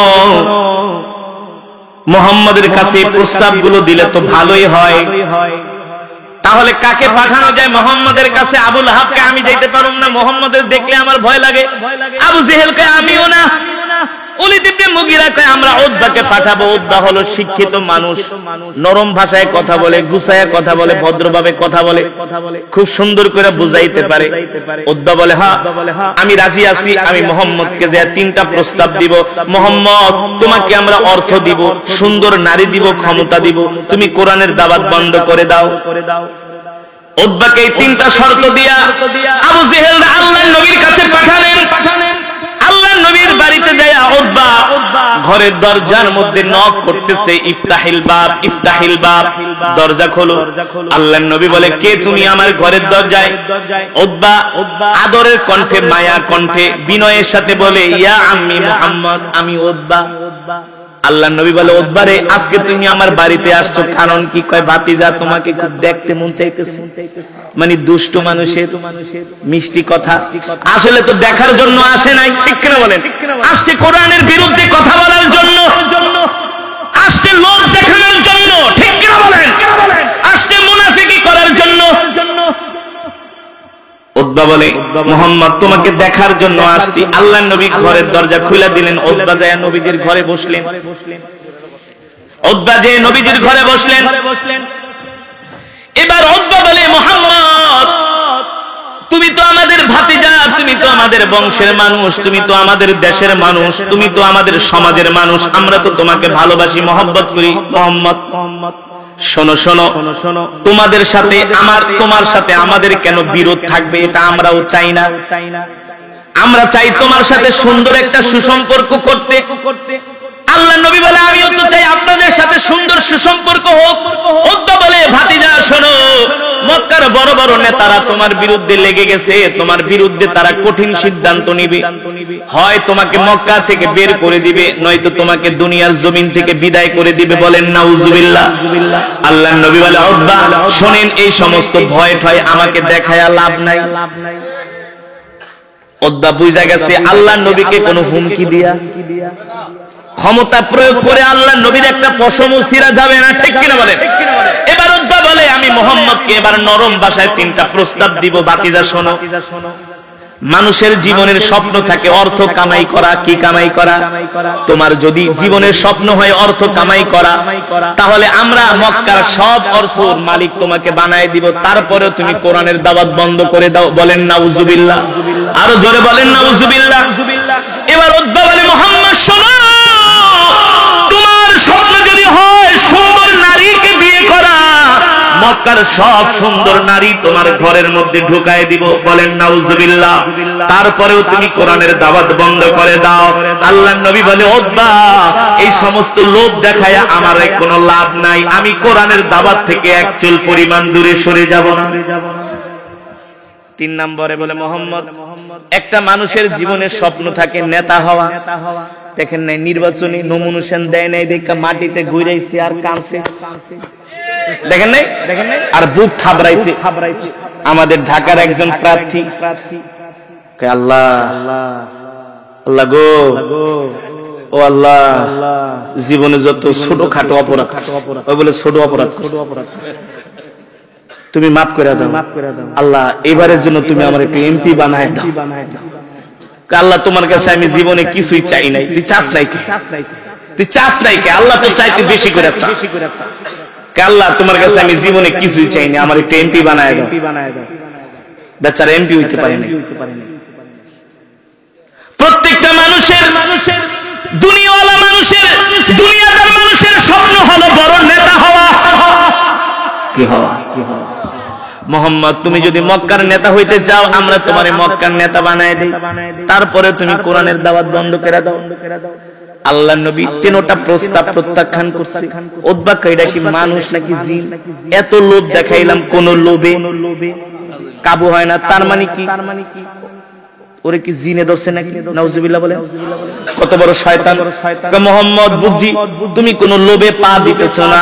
মুহাম্মদের কাছে প্রস্তাবগুলো দিলে তো ভালোই হয়, তাহলে কাকে পাঠানো যায়? মুহাম্মাদের কাছে। আবু লাহাবকে আমি যাইতে পারুম না, মুহাম্মাদের দেখলে আমার ভয় লাগে। আবু জেহেলকে আমিও না। ওলীদ ইবনে মুগীরা কয় আমরা উতবাকে পাঠাবো। উতবা হলো শিক্ষিত মানুষ, নরম ভাষায় কথা বলে, গুছায়া কথা বলে, ভদ্রভাবে কথা বলে, খুব সুন্দর করে বুঝাইতে পারে। উতবা বলে হ্যাঁ আমি রাজি আছি, আমি মুহাম্মদকে যে 3টা প্রস্তাব দিব। মুহাম্মদ তোমাকে আমরা অর্থ দিব, সুন্দর নারী দিব, ক্ষমতা দিব, তুমি কোরআনের দাওয়াত বন্ধ করে দাও। উতবাকে এই 3টা শর্ত দিয়া আবু জেহেল আল্লাহর নবীর কাছে পাঠালেন। আল্লাহর নবীর বাড়িতে যায় উতবা ঘরের দরজার মধ্যে নক করতেছে, ইফতাহিল বাব, ইফতাহিল বাব, দরজা খোলো। আল্লাহর নবী বলে কে তুমি আমার ঘরের দরজায়? উতবা আদরের কণ্ঠে, মায়া কণ্ঠে, বিনয়ের সাথে বলে ইয়া আম্মি মুহাম্মদ, আমি উতবা। আল্লাহর নবী বলে উতবা রে আজকে তুমি আমার বাড়িতে আসছো কারণ কি? কয় ভাতিজা তোমাকে খুব দেখতে মন চাইতেছে। মানে দুষ্ট মানুষের মিষ্টি কথা, আসলে তো দেখার জন্য আসে নাই, ঠিক কিনা বলেন? আসছে কোরআনের বিরুদ্ধে কথা বলার জন্য, আসছে লোক দেখানোর জন্য, ঠিক কিনা বলেন? আসছে মুনাফিকি করার জন্য। উতবা বলে মুহাম্মদ তোমাকে দেখার জন্য আসছি। আল্লাহর নবী ঘরের দরজা খুলে দিলেন। উতবা যায় নবীজির ঘরে বসলেন। উতবা যে নবীজির ঘরে বসলেন। এবার উতবা বলে মুহাম্মদ তুমি তো আমাদের ভাতিজা, তুমি তো আমাদের বংশের মানুষ, তুমি তো আমাদের দেশের মানুষ, তুমি তো আমাদের সমাজের মানুষ, আমরা তো তোমাকে ভালোবাসি, মহব্বত করি। মুহাম্মদ শোনো শোনো শোনো, তোমাদের সাথে আমার, তোমার সাথে আমাদের কেন বিরোধ থাকবে? এটা আমরাও চাই না। আমরা চাই তোমার সাথে সুন্দর একটা সুসম্পর্ক করতে। আল্লাহর নবী বলে আমিও তো চাই আপনাদের সাথে সুন্দর সুসম্পর্ক হোক। উতবা বলে ভাতিজা শোনো, মক্কার বড় বড় নেতারা তোমার বিরুদ্ধে লেগে গেছে, তোমার বিরুদ্ধে তারা কঠিন সিদ্ধান্ত নিবে। হয় তোমাকে মক্কা থেকে বের করে দিবে, নয়তো তোমাকে দুনিয়ার জমিন থেকে বিদায় করে দিবে। বলেন নাউজুবিল্লাহ। আল্লাহর নবী বলে উতবা শোনেন, এই সমস্ত ভয় ঠয় আমাকে দেখায়া লাভ নাই। উতবা বুঝা গেছে আল্লাহর নবীকে কোনো হুমকি দিয়া, ক্ষমতা প্রয়োগ করে আল্লাহর নবীর একটা পশমও ছিঁড়া যাবে না, ঠিক কিনা বলেন? এবার উতবা বলে আমি মুহাম্মদকে এবার নরম ভাষায় 3টা প্রস্তাব দিব। ভাতিজা শোনো, মানুষের জীবনের স্বপ্ন থাকে অর্থ কামাই করা। কি কামাই করা? তোমার যদি জীবনের স্বপ্ন হয় অর্থ কামাই করা, তাহলে আমরা মক্কার সব অর্থের মালিক তোমাকে বানায় দিব, তারপরেও তুমি কোরআনের দাওয়াত বন্ধ করে দাও। বলেন নাউজুবিল্লাহ। আরো জোরে বলেন নাউজুবিল্লাহ। এবার উতবা বলে মুহাম্মদ শোনো, তোমার স্বপ্ন যদি হয় সুন্দর নারীকে বিয়ে করা, মক্কার সব সুন্দর নারী তোমার ঘরের মধ্যে ঢুকায় দিব। বলেন নাউজুবিল্লাহ। তারপরেও তুমি কোরআনের দাওয়াত বন্ধ করে দাও। আল্লাহর নবী বলে উতবা এই সমস্ত লোভ দেখায়া আমার কোনো লাভ নাই, আমি কোরআনের দাওয়াত থেকে এক চুল পরিমাণ দূরে সরে যাব না। 3 নম্বরে বলে মুহাম্মদ একটা মানুষের জীবনের স্বপ্ন থাকে নেতা হওয়া। দেখেন নাই নির্বাচনী নমিনেশন দেয় নাই দেখা মাটিতে ঘুরাইছে আর কাঁদছে, দেখেন নাই? আর বুক থাবড়াইছে। আমাদের ঢাকার একজন প্রার্থী আল্লাহ আল্লাহ গো, ও আল্লাহ জীবনে যত ছোটখাটো অপরাধ, ওই বলে ছোট অপরাধ তুমি মাফ করে দাও আল্লাহ, এবারের জন্য তুমি আমার একটু এমপি বানায় দাও। আল্লাহ তোমার কাছে আমি জীবনে কিছুই চাই নাই, তুই চাস নাই কে? তুই চাস নাই কে? আল্লাহ তো চাইতে বেশি করে চা। আল্লাহ তোমার কাছে আমি জীবনে কিছুই চাই না, আমার একটু এমপি বানায় দাও। বেচারা এমপি হইতে পারে না। প্রত্যেকটা মানুষের, দুনিয়াওয়ালা মানুষের, দুনিয়াদার মানুষের স্বপ্ন হলো বড় নেতা হওয়া। কি হওয়া? মুহাম্মদ তুমি যদি মক্কার নেতা হইতে চাও, আমরা তোমারে মক্কার নেতা বানায় দেই, তারপরে তুমি কোরআনের দাওয়াত বন্ধ করে দাও। আল্লাহর নবী 3টা প্রস্তাব প্রত্যাখ্যান করছে। উতবা কইরা কি মানুষ নাকি জিন? এত লোভ দেখাইলাম, কোন লোভে কাবু হয় না। তার মানে কি? ওরে কি জিনে ধরছে নাকি? নাউজুবিল্লাহ বলে। কত বড় শয়তান। মুহাম্মদ বুঝি তুমি কোন লোভে পা দিতেছ না,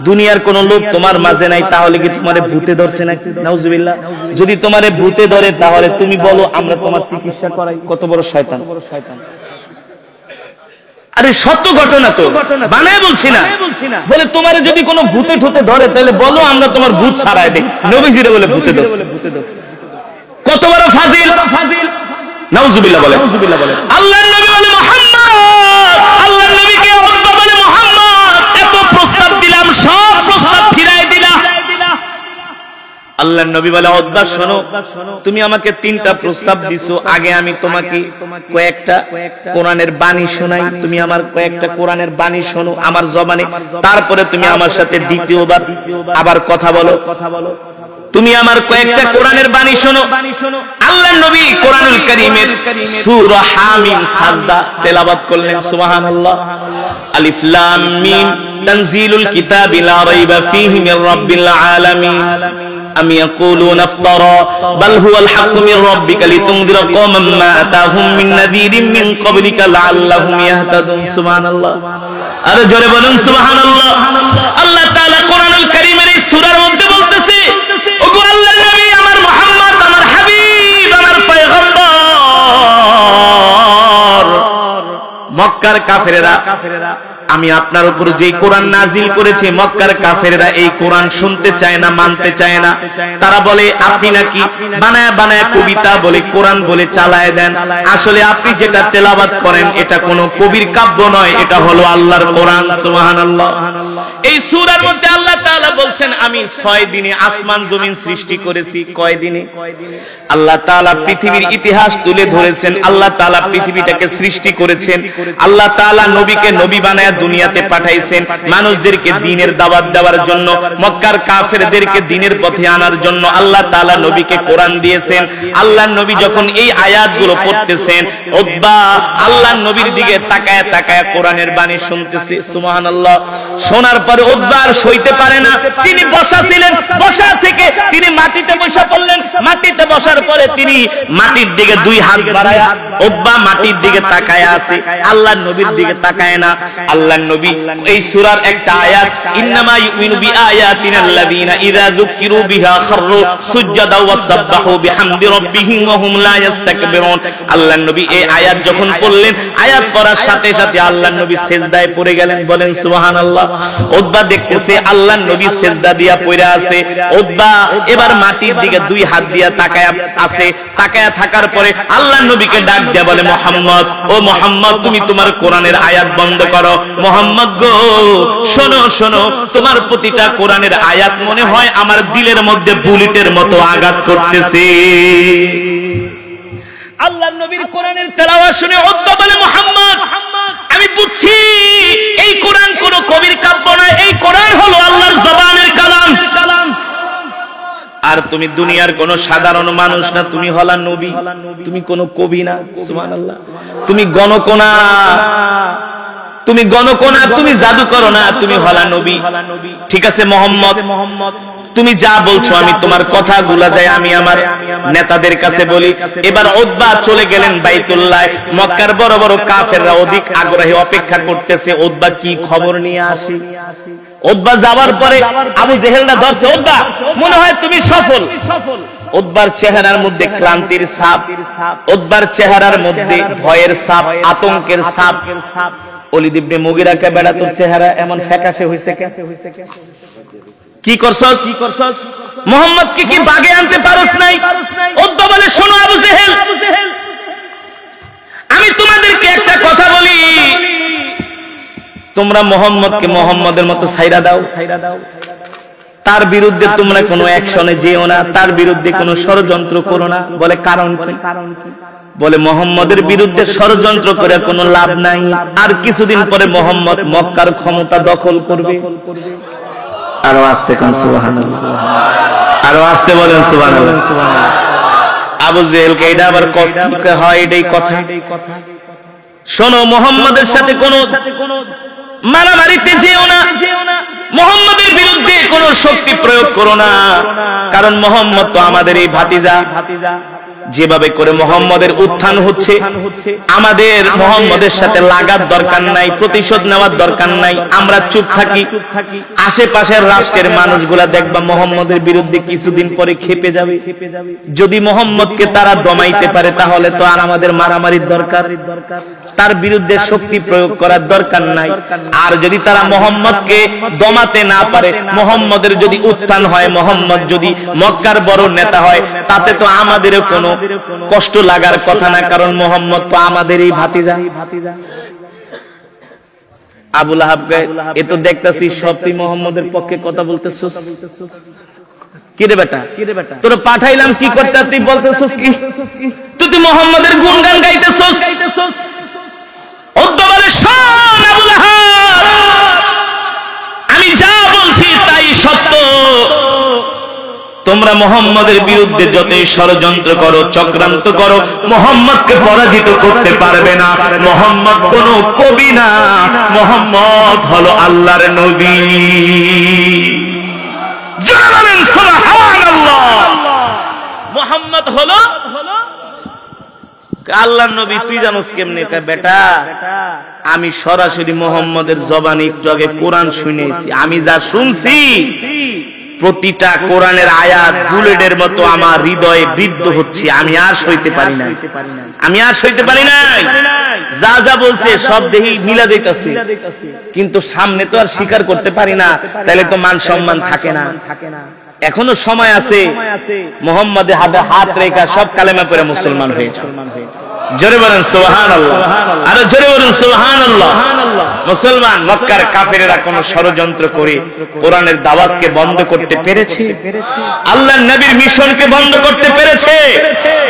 দুনিয়ার কোন লোভ তোমার মাঝে নাই, তাহলে কি তোমারে ভূতে ধরছে নাকি? নাউজুবিল্লাহ। যদি তোমারে ভূতে ধরে তাহলে তুমি বলো আমরা তোমার চিকিৎসা করাই। কত বড় শয়তান। আরে সত্য ঘটনা তো, বানায় বলছি না। বলে তোমার যদি কোনো ভূতে ঠুতে ধরে তাহলে বলো, আমরা তোমার ভূত ছাড়াই দেই। নবীজিরে বলে ভূতে ধরছে। কত বড় ফাজিল! নাউজুবিল্লাহ বলে। আল্লাহর নবী বলে মুহাম্মদ, আল্লাহর নবীকে উতবা বলে মুহাম্মদ, এত প্রস্তাব দিলাম, সব প্রস্তাব ফিরাই দিলা। আল্লাহর নবী বলে উতবা শোনো, তুমি আমাকে 3টা প্রস্তাব দিছো, আগে আমি তোমাকে কয়েকটা কোরআনের বাণী শোনাই, তুমি আমার কয়েকটা কোরআনের বাণী শোনো আমার জবানে, তারপরে তুমি আমার সাথে দ্বিতীয়বার আবার কথা বলো। তুমি আমার কয়েকটা কোরআনের বাণী শোনো। আল্লাহর নবী কোরআনুল কারীমের সূরা হামিম সাজদা তেলাওয়াত করলেন। সুবহানাল্লাহ। আলিফ লাম মিম তানজিলুল কিতাবি লা রাইবা ফীহি মির রাব্বিল আলামিন আম ইয়াকুলুনা ইফতারা বাল হুয়াল হাক্কু মির রাব্বিকা লিতুনদিরা কওমান মা আতাহুম মিন নাযীরিন মিন ক্বাবলিকা লাআল্লাহুম ইয়াহতাদুন। সুবহানাল্লাহ। আর জোরে বলুন সুবহানাল্লাহ। আল্লাহ তাআলা কোরআনুল কারীমের এই সূরার মধ্যে বলতেছে, ওগো আল্লাহর নবী, আমার মুহাম্মদ, আমার হাবিব, আমার পয়গম্বর, মক্কার কাফেরেরা আমি আপনার উপর যে কোরআন নাজিল করেছি, মক্কার কাফেরেরা এই কোরআন শুনতে চায় না, মানতে চায় না। তারা বলে আপনি নাকি বানায়া বানায়া কবিতা বলে কোরআন বলে চালায় দেন। আসলে আপনি যেটা তেলাওয়াত করেন এটা কোনো কবির কাব্য নয়, এটা হলো আল্লাহর কোরআন। সুবহানাল্লাহ। এই সূরার মধ্যে আল্লাহ তাআলা বলছেন, আমি 6 দিনে আসমান জমিন সৃষ্টি করেছি। কয় দিনে? আল্লাহ তাআলা পৃথিবীর ইতিহাস তুলে ধরেছেন। আল্লাহ তাআলা পৃথিবীটাকে সৃষ্টি করেছেন। আল্লাহ তাআলা নবীকে নবী বানায়া দুনিয়াতে পাঠাইছেন মানুষদেরকে দ্বীনের দাওয়াত দেওয়ার জন্য, মক্কার কাফেরদেরকে দ্বীনের পথে আনার জন্য আল্লাহ তাআলা নবীকে কোরআন দিয়েছেন। আল্লাহর নবী যখন এই আয়াতগুলো পড়তেছেন, উতবা আল্লাহর নবীর দিকে তাকায় তাকায় কোরআনের বাণী শুনতেছে। সুবহানাল্লাহ। শোনার পরে উতবা আর সইতে পারে না, তিনি বসা ছিলেন, বসা থেকে তিনি মাটিতে বসা পড়লেন। মাটিতে বসার পরে তিনি মাটির দিকে 2 হাত বাড়ায়া, উতবা মাটির দিকে তাকায় আছে, আল্লাহর নবীর দিকে তাকায় না। আল্লাহর নবী এই সূরার একটা আয়াত, ইন্নামা ইউমিনু বিআয়াতিনা আল্লাযীনা ইযা যুকিরু বিহা খাররু সুজদাও ওয়া সাব্বাহু বিহামদি রাব্বিহিম ওয়া হুম লা ইস্তাকবিরুন। আল্লাহর নবী এই আয়াত যখন পড়লেন, আয়াত পড়ার সাথে সাথে আল্লাহর নবী সিজদায় পড়ে গেলেন। বলেন সুবহানাল্লাহ। উতবা দেখতেছে আল্লাহর নবী সিজদা দিয়া পড়ে আছে। উতবা এবার মাটির দিকে 2 হাত দিয়া তাকায়া আছে। তাকায়া থাকার পরে আল্লাহর নবীকে ডাক দিয়া বলে, মুহাম্মদ, ও মুহাম্মদ, তুমি তোমার কোরআনের আয়াত বন্ধ করো। মুহাম্মদ গো, শোনো শোনো, তোমার প্রতিটা কোরআনের আয়াত মনে হয় আমার দিলের মধ্যে বুলেটের মতো আঘাত করতেছে। আল্লাহর নবীর কোরআনের তেলাওয়াত শুনে উতবা বলে, মুহাম্মদ, আমি বুঝছি এই কোরআন কোন কবির কাব্য নয়, এই কোরআন হলো আল্লাহর জবানের কালাম। আর তুমি দুনিয়ার কোন সাধারণ মানুষ না, তুমি হলা নবী, তুমি কোন কবি না। সুবহানাল্লাহ। তুমি গণকনা, তুমি গণকনা, তুমি জাদুকর না, তুমি হলা নবী। ঠিক আছে মুহাম্মদ, তুমি যা বলছো আমি তোমার কথাগুলা যাই আমি আমার নেতাদের কাছে বলি। এবার উতবা চলে গেলেন বাইতুল্লাহ। মক্কার বড় বড় কাফেররা অধিক আগ্রহে অপেক্ষা করতেছে উতবা কি খবর নিয়ে আসে। উতবা যাওয়ার পরে আবু জেহেলরা ধরছে, উতবা মনে হয় তুমি সফল। উতবার চেহারার মধ্যে ক্লান্তির ছাপ, উতবার চেহারার মধ্যে ভয়ের ছাপ, আতঙ্কের ছাপ। ওলীদ ইবনে মুগীরা কে বেড়া, তোর চেহারা এমন ফ্যাকাশে হইছে কেন? কি করছস? মুহাম্মদ কি বাগে আনতে পারোস নাই? উতবা বলে, শোনো আবু জেহেল, আমি তোমাদেরকে একটা কথা বলি, তোমরা মুহাম্মদকে মুহাম্মদের মতো ছাইরা দাও। তার বিরুদ্ধে তোমরা কোনো অ্যাকশনে যেও না, তার বিরুদ্ধে কোনো ষড়যন্ত্র করো না। বলে কারণ কি? বলে মুহাম্মদের বিরুদ্ধে ষড়যন্ত্র করে কোনো লাভ নাই। আর কিছুদিন পরে মুহাম্মদ মক্কার ক্ষমতা দখল করবে। আরো আস্তে কোন সুবহানাল্লাহ, আরো আস্তে বলেন সুবহানাল্লাহ। আবু জেহেলকে এটা আবার কষ্ট হয়, এটাই কথা। শোনো, মুহাম্মদের সাথে কোনো মারামারিতে যেও না, মুহাম্মদের বিরুদ্ধে কোনো শক্তি প্রয়োগ করো না, কারণ মুহাম্মদ তো আমাদের এই ভাতিজা। যেভাবে করে মুহাম্মদের উত্থান হচ্ছে, আমাদের মুহাম্মদের সাথে লাগার দরকার নাই, প্রতিশোধ নেওয়ার দরকার নাই, আমরা চুপ থাকি। আশেপাশের রাষ্ট্রের মানুষগুলা দেখবা মুহাম্মদের বিরুদ্ধে কিছুদিন পরে খেপে যাবে। যদি মুহাম্মদকে তারা দমাইতে পারে তাহলে তো আর আমাদের মারামারির দরকার, তার বিরুদ্ধে শক্তি প্রয়োগ করার দরকার নাই। আর যদি তারা মুহাম্মদকে দমাতে না পারে, মুহাম্মদের যদি উত্থান হয়, মুহাম্মদ যদি মক্কার বড় নেতা হয়, তাতে তো আমাদেরও কোনো কষ্ট লাগার কথা না, কারণ মুহাম্মদ তো আমাদেরই ভাতিজা। আবু লাহাবকে এ তো দেখতেছি সব তুই মুহাম্মদের পক্ষে কথা বলতেছস। কি রে বেটা, তোর পাঠাইলাম কি করতে, তুই বলতেছস কি? তুই মুহাম্মদের গুণগান গাইতেছস। আমি যা বলছি তাই সত্য। তোমরা মুহাম্মদের বিরুদ্ধে যতই ষড়যন্ত্র করো, চক্রান্ত করো, মুহাম্মদকে পরাজিত করতে পারবে না। মুহাম্মদ কোন কবি না, মুহাম্মদ হলো আল্লাহর নবী। জানেন সুবহানাল্লাহ, মুহাম্মদ হলো আল্লাহর নবী। তুই জানোস কেমনে? বেটা আমি সরাসরি মুহাম্মদের জবানে একটু আগে কোরআন শুনেছি। আমি যা শুনছি প্রতিটা কোরআনের আয়াত বুলেটের মতো আমার হৃদয়ে বিদ্ধ হচ্ছে। আমি আর সইতে পারি না, আমি আর সইতে পারি না। যা যা বলছে সব দেখি মিলা যাইতাছে, কিন্তু সামনে তো আর স্বীকার করতে পারি না, তাহলে তো মান সম্মান থাকে না। এখনো সময় আছে, মুহাম্মদের হাতে হাত রেখা সব কালেমা পড়ে মুসলমান হয়ে যাও। জোরে বলেন সুবহানাল্লাহ, আরো জোরে বলেন সুবহানাল্লাহ। মুসলমান মক্কার কাফেরেরা কোন ষড়যন্ত্র করে কোরআনের দাওয়াতকে বন্ধ করতে পেরেছে? আল্লাহর নবীর মিশনকে বন্ধ করতে পেরেছে?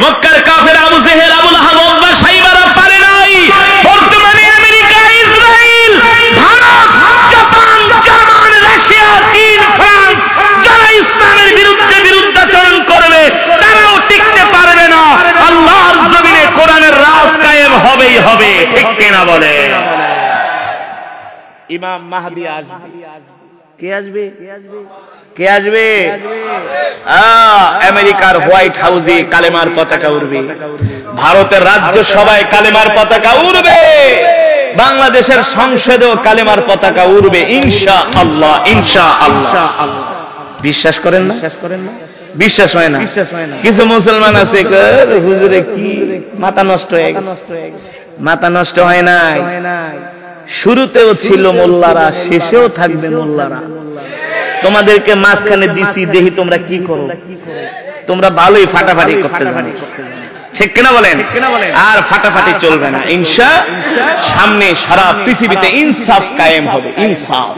মক্কার কাফের আবু জেহেল, আবু লাহাব, উতবা, শাইবারা পারে নাই। বর্তমানে America, Israel, Bharat, Japan, German, Russia, চীন, ফ্রান্স যারা ইসলামের বিরুদ্ধে বিরুদ্ধাচরণ করবে তারাও টিকতে পারবে না। আল্লাহর জমিনে কোরআনের রাজ কায়েম হবেই হবে, ঠিক কিনা বলে? ইমাম মাহদী আসবে। কে আসবে? কে আসবে? আমেরিকার হোয়াইট হাউসে কালেমার পতাকা উড়বে, ভারতের রাজ্য সভায় কালেমার পতাকা উড়বে, বাংলাদেশের সংসদেও কালেমার পতাকা উড়বে ইনশাআল্লাহ, ইনশাআল্লাহ। বিশ্বাস করেন না? বিশ্বাস হয় না? কিছু মুসলমান আছে হুজুরে কি মাথা নষ্ট হয়ে গেছে। মাথা নষ্ট হয় নাই, শুরুতেও ছিল মোল্লারা, শেষেও থাকবে মোল্লারা। তোমাদেরকে মাঝখানে দিছি, দেখি তোমরা কি করো। তোমরা ভালোই ফাটাফাটি করতে জানো, ঠিক কিনা বলেন? আর ফাটাফাটি চলবে না ইনশাআল্লাহ। সামনে সারা পৃথিবীতে ইনসাফ কায়েম হবে, ইনসাফ।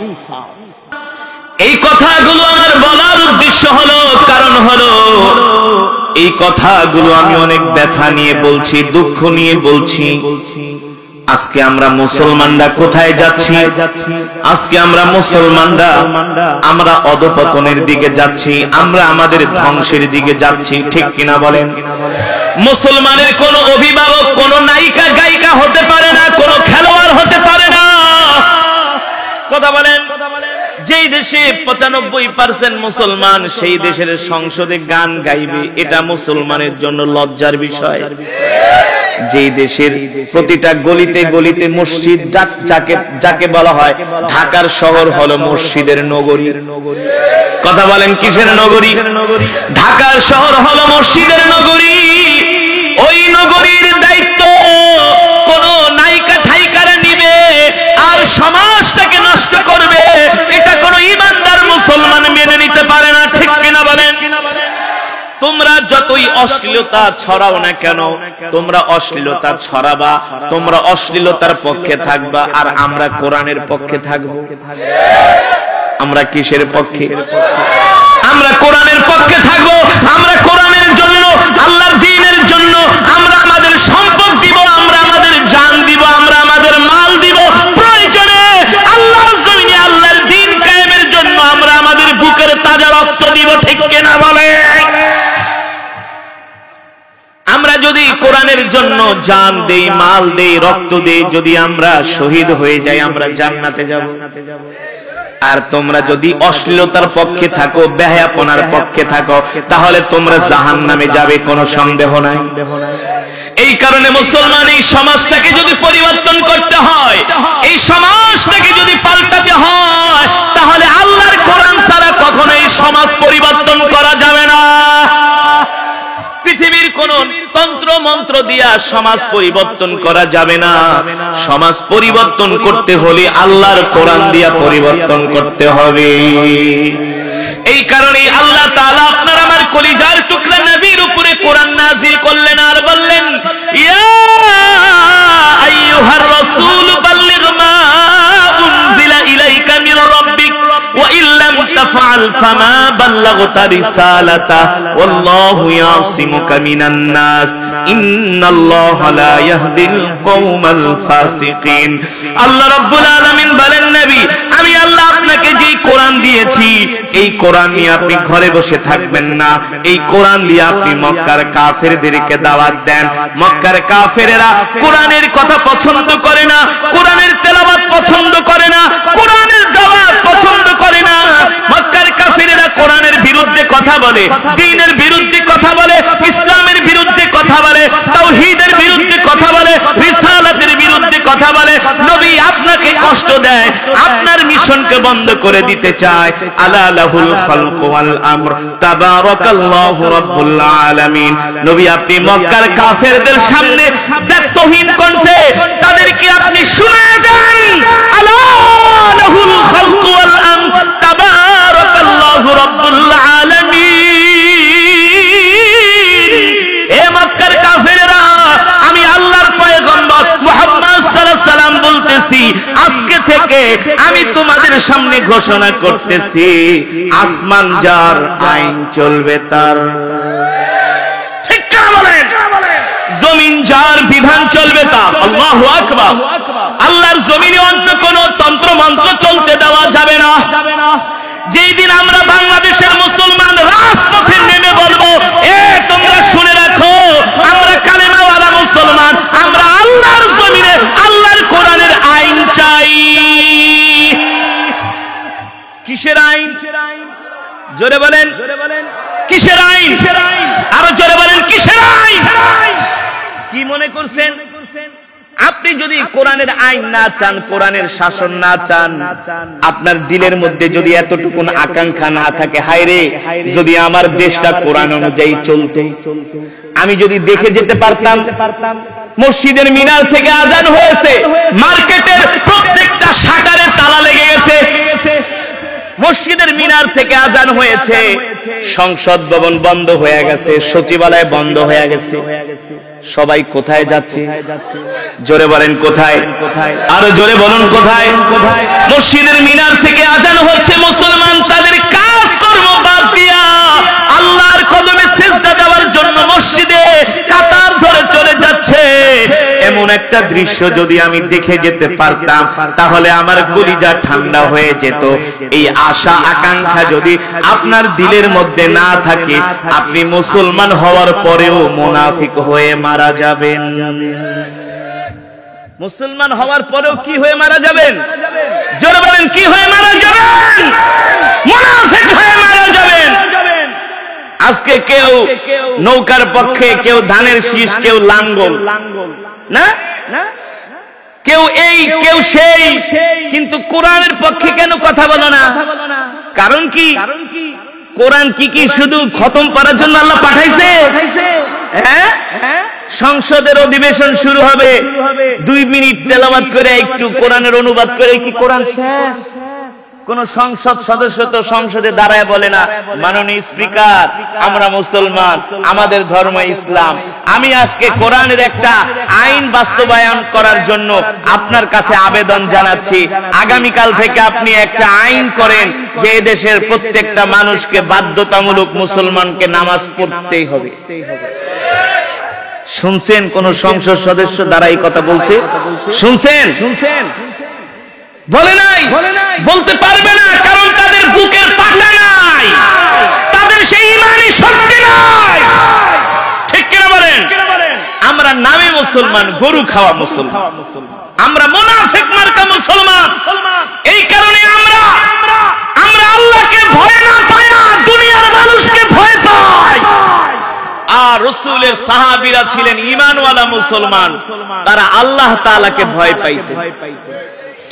এই কথাগুলো আমার বলার উদ্দেশ্য হলো, কারণ হলো এই কথাগুলো আমি অনেক ব্যথা নিয়ে বলছি, দুঃখ নিয়ে বলছি। আজকে আমরা মুসলমানরা কোথায় যাচ্ছি? আজকে আমরা মুসলমানরা আমরা অধপতনের দিকে যাচ্ছি, আমরা আমাদের ধ্বংসের দিকে যাচ্ছি, ঠিক কিনা বলেন? মুসলমানের কোন অভিভাবক কোন নায়িকা গায়িকা হতে পারে না, কোন খেলোয়াড় হতে পারে না। কথা বলেন? যেই দেশে 95% মুসলমান, সেই দেশের সংসদে গান গাইবে, এটা মুসলমানের জন্য লজ্জার বিষয়। যেই দেশের প্রতিটা গলিতে গলিতে মসজিদ, যাকে বলা হয় ঢাকার শহর হলো মসজিদের নগরী। কথা বলেন কিসের নগরী? ঢাকার শহর হলো মসজিদের নগরী। ওই নগরীর দায়িত্ব কোন নায়িকা ঠাইকারা নিবে আর সমাজটাকে নষ্ট করবে, এটা কোন ইমানদার মুসলমান মেনে নিতে পারে না, ঠিক কিনা বলেন? তোমরা যতই অশ্লীলতা ছড়াও না কেন, তোমরা অশ্লীলতা ছড়াবা, তোমরা অশ্লীলতার পক্ষে থাকবা, আর আমরা কোরআনের পক্ষে থাকবো। আমরা কিসের পক্ষে? আমরা কোরআনের পক্ষে থাকবো। আমরা কোরআনের জন্য, আল্লাহর দ্বীনের জন্য আমরা আমাদের সম্পদ দিব, আমরা আমাদের জান দিব, আমরা আমাদের মাল দিব। প্রয়োজনে আল্লাহর জমিনে আল্লাহর দ্বীন কায়েমের জন্য আমরা আমাদের বুকের তাজা রক্ত দিব, ঠিক কিনা বলে? আমরা যদি কোরআনের জন্য জান দেই, মাল দেই, রক্ত দেই, যদি আমরা শহীদ হয়ে যাই, আমরা জান্নাতে যাব। আর তোমরা যদি অশ্লীলতার পক্ষে থাকো, বেহায়াপনার পক্ষে থাকো, তাহলে তোমরা জাহান্নামে যাবে, কোনো সন্দেহ নাই। এই কারণে মুসলমান এই সমাজটাকে যদি পরিবর্তন করতে হয়, এই সমাজটাকে যদি পাল্টাতে হয়, তাহলে আল্লাহর কোরআন ছাড়া কখনো এই সমাজ পরিবর্তন করা যাবে না। পৃথিবীর কোন তন্ত্র মন্ত্র দিয়া সমাজ পরিবর্তন করা যাবে না। সমাজ পরিবর্তন করতে হলে আল্লাহর কোরআন দিয়া পরিবর্তন করতে হবে। এই কারণে আল্লাহ তাআলা আপনার আমার কলিজার টুকরা নবীর উপরে কোরআন নাযিল করলেন আর বললেন, ইয়া আইয়ুহার রাসূল বাল্লিগ মা উনজিলা ইলাইকা মির রাব্বিক ওয়া ইল্লাম তাফআল ফামা বাল্লাগতা রিসালাতা ওয়াল্লাহু ইয়াসিমুকা মিনান নাস ইন্নাল্লাহা লা ইয়াহদিল কওমাল ফাসিকিন। আল্লাহ রাব্বুল আলামিন বলেন, নবী আমি আল্লাহ আপনাকে যে কোরআন দিয়েছি, এই কোরআন নিয়ে আপনি ঘরে বসে থাকবেন না। এই কোরআন দিয়ে আপনি মক্কার কাফেরদেরকে দাওয়াত দেন। মক্কার কাফেরেরা কোরআনের কথা পছন্দ করে না, কোরআনের তেলাওয়াত পছন্দ করে না, কোরআনের দাওয়াত পছন্দ করে না। মক্কার কাফেরেরা কোরআনের বিরুদ্ধে কথা বলে, দ্বীনের বিরুদ্ধে কথা বলে, ইসলামের বিরুদ্ধে কথা বলে, তাওহীদের বিরুদ্ধে কথা বলে, রিসালাতের বিরুদ্ধে কথা বলে। নবী আপনাকে কষ্ট দেয়, আপনার মিশনকে বন্ধ করে দিতে চায়। আলা লাহুল খালকু ওয়াল আমর তাবারাকাল্লাহু রাব্বুল আলামিন। নবী আপনি মক্কার কাফেরদের সামনে দায়িত্বহীন কণ্ঠে তাদেরকে আপনি শুনায়ে দেন, আলা লাহুল খালকু ওয়াল আমর তাবারাকাল্লাহু রাব্বুল আলামিন। এ মক্কার কাফেররা, আমি আল্লাহর পয়গম্বর মুহাম্মদ সাল্লাল্লাহু আলাইহি সাল্লাম বলতেছি, আজকে থেকে আমি তোমাদের সামনে ঘোষণা করতেছি, আসমান যার আইন চলবে তার। ঠিক কি বলেন? জমিন যার বিধান চলবে তার। আল্লাহু আকবার। আল্লাহর জমিনে অন্য কোন তন্ত্র মন্ত্র চলতে দেওয়া যাবে না। যেই দিন আমরা বাংলাদেশের মুসলমান রাজপথে নেমে বলবো, এ তোমরা শুনে রাখো, আমরা কালেমাওয়ালা মুসলমান, আমরা আল্লাহর জমিনে আল্লাহর কোরআনের আইন চাই। কিসের আইন? জোরে বলেন, কিসের আইন? আরো জোরে বলেন, কিসের আইন? কি মনে করছেন? আপনি যদি কোরআনের আইন না চান, কোরআনের শাসন না চান, আপনার দিলের মধ্যে যদি এতটুকু আকাঙ্ক্ষা না থাকে, হায়রে যদি আমার দেশটা কোরআন অনুযায়ী চলতো, আমি যদি দেখে যেতে পারতাম মসজিদের মিনার থেকে আজান হয়েছে, মার্কেটের প্রত্যেকটা শাটারে তালা লেগে গেছে, মসজিদের মিনার থেকে আজান হয়েছে, সংসদ ভবন বন্ধ হয়ে গেছে, সচিবালয় বন্ধ হয়ে গেছে, সবাই কোথায় যাচ্ছে? জোরে বলেন কোথায়? আরো জোরে বলুন কোথায়? মসজিদের মিনার থেকে আজান হচ্ছে, মুসলমান তাদের কাজ কর্ম বাদ দিয়া আল্লাহর কদমে সিজদা দেওয়ার জন্য মসজিদে কাতার ধরে চলে যাচ্ছে। এমন একটা দৃশ্য যদি আমি দেখে যেতে পারতাম, তাহলে আমার কলিজা ঠান্ডা হয়ে যেত। এই আশা আকাঙ্ক্ষা যদি আপনার দিলের মধ্যে না থাকে, আপনি মুসলমান হওয়ার পরেও মুনাফিক হয়ে মারা যাবেন। মুসলমান হওয়ার পরেও কি হয়ে মারা যাবেন? জোরে বলেন, কি হয়ে মারা যাবেন? মুনাফিক হয়ে মারা যাবেন। আজকে কেউ নৌকার পক্ষে, কেউ ধানের শীষ, কেউ লাঙ্গল, না কেউ এই কেউ সেই, কিন্তু কোরআনের পক্ষে কেন কথা বলো না? কারণ কি? কোরআন কি কি শুধু খতম করার জন্য আল্লাহ পাঠাইছে? হ্যাঁ, সংসদের অধিবেশন শুরু হবে, 2 মিনিট তেলাওয়াত করে একটু কোরআনের অনুবাদ করে কি কোরআন শেষ? কোন সংসদ সদস্য তো সংসদে দাঁড়ায় বলে না, মাননীয় স্পিকার, আমরা মুসলমান, আমাদের ধর্ম ইসলাম, আমি আজকে কোরআনের একটা আইন বাস্তবায়ন করার জন্য আপনার কাছে আবেদন জানাচ্ছি, আগামীকাল থেকে আপনি একটা আইন করেন যে এদেশের প্রত্যেকটা মানুষকে বাধ্যতামূলক মুসলমানকে নামাজ পড়তেই হবে। শুনছেন কোন সংসদ সদস্য দাঁড়াই কথা বলছে? শুনছেন? বলে নাই, বলতে পারবে না, কারণ তাদের বুকের পাটা নাই, তাদের সেই ঈমানি শক্তি নাই। ঠিক কিনা বলেন? আমরা নামে মুসলমান, গরু খাওয়া মুসলমান, আমরা মুনাফিক মার্কা মুসলমান। এই কারণে আমরা রাসূলের সাহাবীরা ছিলেন ঈমানওয়ালা মুসলমান, তারা আল্লাহ তাআলাকে ভয় পাইতেন।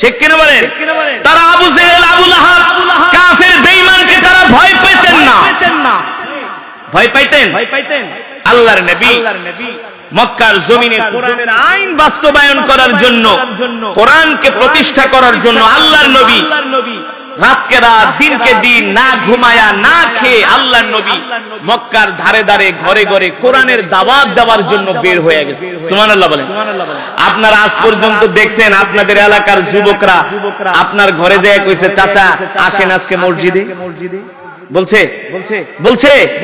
ঠিক কিনা বলেন? তারা আবু জেহেল, আবু লাহাব, কাফের বেঈমানকে তারা ভয় পেতেন না। ভয় পাইতেন আল্লাহর নবী মক্কার জমিনে কোরআনের আইন বাস্তবায়ন করার জন্য, কোরআনকে প্রতিষ্ঠা করার জন্য আল্লাহর নবী রাতকে রাত দিনকে দিন না ঘুমায়া না খেয়ে আল্লাহর নবী মক্কার ধারে ধারে ঘরে ঘরে কোরআনের দাওয়াত দেওয়ার জন্য বের হয়ে গেছে। সুবহানাল্লাহ বলেন। আপনারা আজ পর্যন্ত দেখছেন আপনাদের এলাকার যুবকরা আপনার ঘরে যায় কইছে চাচা আসেন আজকে মসজিদে, বলছে বলছে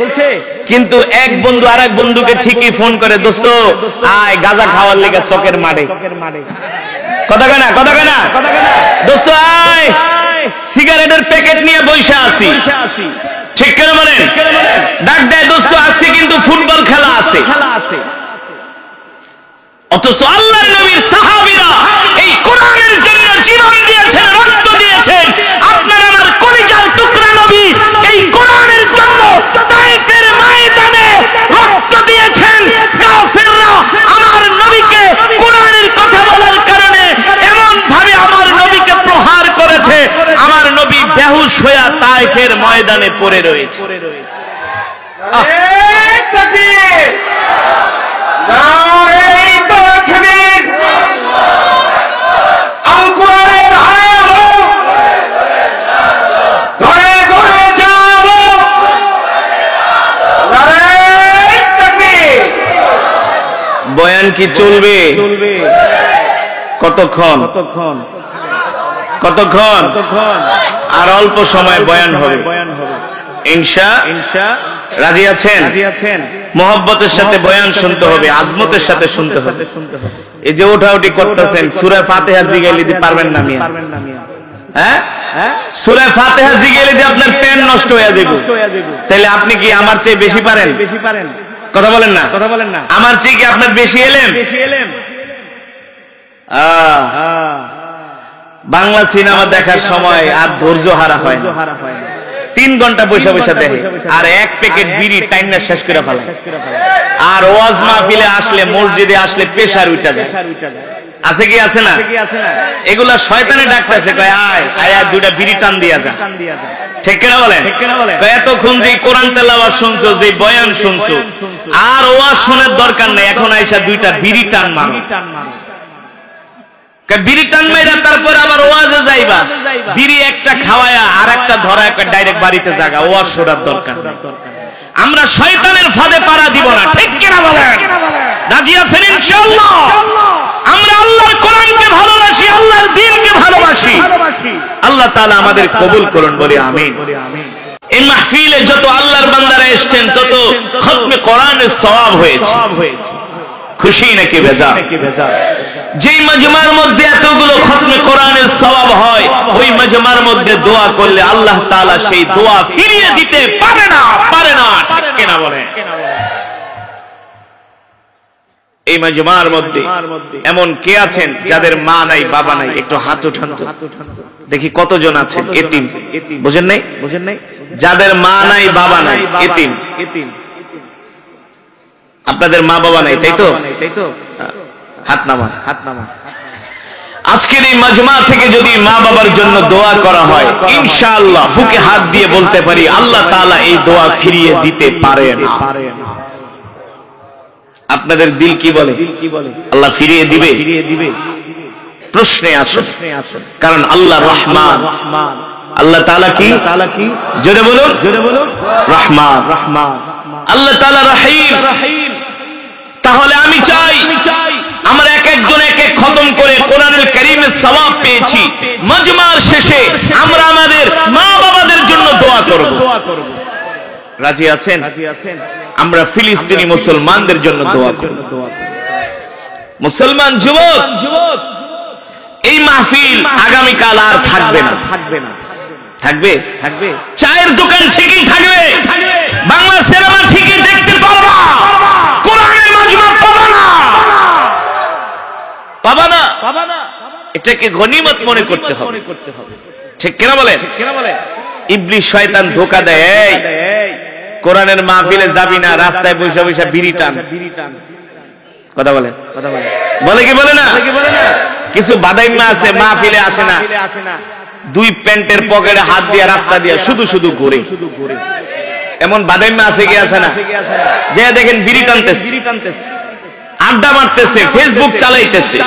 বলছে কিন্তু এক বন্ধু আরেক বন্ধুকে ঠিকই ফোন করে, দোস্ত আয় গাঁজা খাওয়ার লেগে চকের মাঠে। কথা কয় না? কথা কয় না? দোস্ত আয় সিগারেটের প্যাকেট নিয়ে বসে আছি। ঠিক করে বলেন? ডাক দেয় দোস্ত আজকে কিন্তু ফুটবল খেলা আছে। অথচ আল্লাহর নবীর সাহাবীরা এই কোরআনের জন্য জীবন দিয়েছেন, রক্ত দিয়েছেন। আপনার আমার কলিজার টুকরা নবী এই কোরআনের জন্য তায়েফের ময়দানে রক্ত দিয়েছেন। কাফেররা আমার নবীকে কোরআনের কথা বলার কারণে এমন ভাবে আমার নবীকে প্রহার করেছে, আমার নবী বেহুশ হয়ে তায়েফের ময়দানে পড়ে রয়েছে। বয়ান কি চলবে? কতক্ষণ? কতক্ষণ? আর অল্প সময় বয়ান হবে ইনশাআল্লাহ। রাজি আছেন? মোহব্বতের সাথে বয়ান শুনতে হবে, আজমতের সাথে শুনতে হবে। এই যে ওঠাউটি করতেছেন, সূরা ফাতিহা জিগাইলে দিতে পারবেন না মিয়া? হ্যাঁ, সূরা ফাতিহা জিগাইলে দিয়ে আপনার পেন নষ্ট হয়ে যাবে। তাহলে আপনি কি আমার চেয়ে বেশি পারেন? কথা বলেন না? কথা বলেন না? আমার চেয়ে কি আপনার বেশি এলেম? বাংলা সিনেমা দেখার সময় আর ধৈর্য হারা হয় না। 3 ঘন্টা বসে বসে দেখে আর এক প্যাকেট বিড়ি টাইনা শেষ করে ফেলে। আর ওয়াজ মাহফিলে আসলে, মসজিদে আসলে প্রেসার উঠা যায়। আছে কি আছে না? এগুলা শয়তানে ডাকতেছে, কয় আয় আয় দুইটা বিড়ি টান দিয়া যা। ঠিক কিনা বলেন? এতক্ষণ যে কোরআন তেলাওয়াত শুনছো, যে বয়ান শুনছো, আর ওয়াজ শোনার দরকার নেই। এখন আইসা দুইটা বিড়ি টান মারো। বিড়ি টান মাইরা তারপর আবার ওয়াজে যাইবা, বিড়ি একটা খাওয়ায়া আর একটা ধরা একটা ডাইরেক্ট বাড়িতে জাগা। ওয়াজ শোনার দরকার নেই। আমরা শয়তানের ফাঁদে পাড়া দিব না। ঠিক কিনা বলেন? রাজি আছেন ইনশাআল্লাহ? আমরা আল্লাহর কোরআনকে ভালোবাসি, আল্লাহর দ্বীনকে ভালোবাসি। আল্লাহ তাআলা আমাদের কবুল করুন, বলি আমিন। এই মাহফিলে যত আল্লাহর বান্দারা এসেছেন, তত খতমে কোরআনের সওয়াব হয়েছে। খুশি নাকি বেজার? যেই মাজমার মধ্যে এতগুলো খতমে কোরআনের সওয়াব হয়, ওই মাজমার মধ্যে দোয়া করলে আল্লাহ তাআলা সেই দোয়া ফিরিয়ে দিতে পারে না। পারে না। ঠিক কিনা বলেন? এই মাজমার মধ্যে এমন কে আছেন যাদের মা নাই, বাবা নাই? একটু হাত উঠান তো দেখি কতজন আছেন এতিম। বুঝেন নাই? বুঝেন নাই? যাদের মা নাই, বাবা নাই, এতিম। আপনাদের মা বাবা নাই, তাই তো? হাত নামান, হাত নামান। আজকের এই মাজমা থেকে যদি মা বাবার জন্য দোয়া করা হয়, ইনশাআল্লাহ বুকে হাত দিয়ে বলতে পারি আল্লাহ তাআলা এই দোয়া ফিরিয়ে দিতে পারে না। আপনাদের দিল কি বলে? আল্লাহ ফিরিয়ে দিবে? প্রশ্নে আসুন, কারণ আল্লাহ রহমান। আল্লাহ তাআলা কি? জোরে বলুন, জোরে বলুন। রহমান। আল্লাহ তাআলা রহিম। তাহলে আমি চাই আমরা এক একজন এক এক খতম করে কোরআনুল কারীমের সওয়াব পেয়েছি। মাজমার শেষে আমরা আমাদের মা বাবাদের জন্য দোয়া করব। রাজি আছেন? আমরা ফিলিস্তিনি মুসলমানদের জন্য দোয়া করব। মুসলমান যুবক, এই মাহফিল আগামীকাল আর থাকবে না। থাকবে? চায়ের দোকান ঠিকই থাকবে, বাংলা সিনেমা ঠিকই দেখতে পারবা, কোরআনের মাজমা পাবা না। পাবা না। এটাকে গনিমত মনে করতে হবে। ঠিক কিনা বলেন? ইবলিস শয়তান ধোঁকা দেয়, কোরআনের মাহফিলে যাবি না, রাস্তায় বসে বসে বিড়ি টান। কথা বলে, বলে কি বলে না? কিছু বাদাইম্মা আছে মাহফিলে আসে না, দুই প্যান্টের পকেটে হাত দিয়ে রাস্তা দিয়ে শুধু শুধু ঘুরে। এমন বাদাইম্মা আছে কি আছে না? যে দেখেন বিড়ি টানতেছে, আড্ডা মারতেছে, ফেসবুক চালাইতেছে।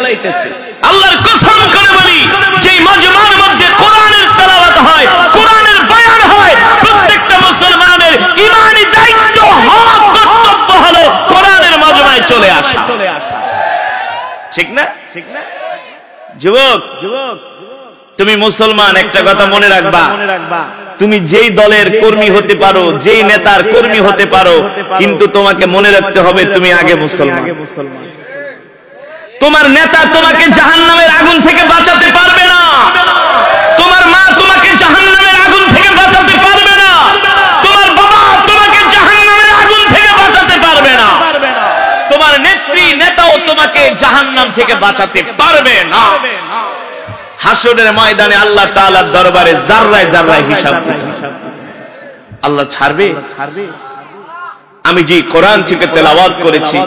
আল্লাহর কসম করে বলি, যেই মাজমার মধ্যে কোরআনের তেলাওয়াত হয়, কোরআনের বয়ান হয়, প্রত্যেকটা মুসলমানের ঈমানি দায়িত্ব, হক, কর্তব্য হলো কোরআনের মাজমায় চলে আসা। ঠিক না? যুবক, তুমি মুসলমান, একটা কথা মনে রাখবা, তুমি যেই দলের কর্মী হতে পারো, যেই নেতার কর্মী হতে পারো, কিন্তু তোমাকে মনে রাখতে হবে তুমি আগে মুসলমান। তোমার নেতা তোমাকে জাহান্নামের আগুন থেকে বাঁচাতে পারবে না, তোমার মা তোমাকে জাহান্নামের আগুন থেকে বাঁচাতে পারবে না, তোমার বাবা তোমাকে জাহান্নামের আগুন থেকে বাঁচাতে পারবে না, তোমার নেত্রী নেতাও তোমাকে জাহান্নাম থেকে বাঁচাতে পারবে না। হাসরের ময়দানে আল্লাহ তাআলার দরবারে জাররায় জাররায় হিসাব দিবে। আল্লাহ ছাড়বে? আমি যে কোরআন থেকে তেলাওয়াত করেছি,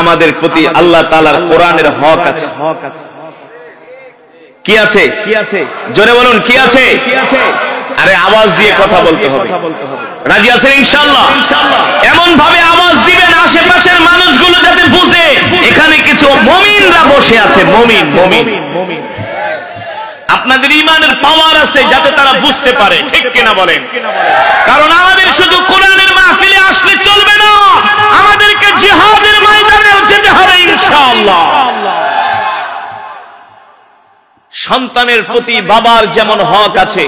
আমাদের প্রতি আল্লাহ তাআলার কোরআনের হক আছে। কি আছে? জোরে বলুন, কি আছে? আরে আওয়াজ দিয়ে কথা বলতে হবে। রাজি আছেন ইনশাআল্লাহ? এমন ভাবে আওয়াজ দিবেন আশেপাশের মানুষগুলো যাতে বুঝে এখানে কিছু মুমিনরা বসে আছে। মুমিন, আপনাদের ঈমানের পাওয়ার আছে, যাতে তারা বুঝতে পারে। ঠিক কিনা বলেন? কারণ আমাদের শুধু কোরআনের মাহফিলে আসলে চলবে না, আমাদেরকে জিহাদের ময়দানেও যেতে হবে ইনশাআল্লাহ। সন্তানের প্রতি বাবার যেমন হক আছে,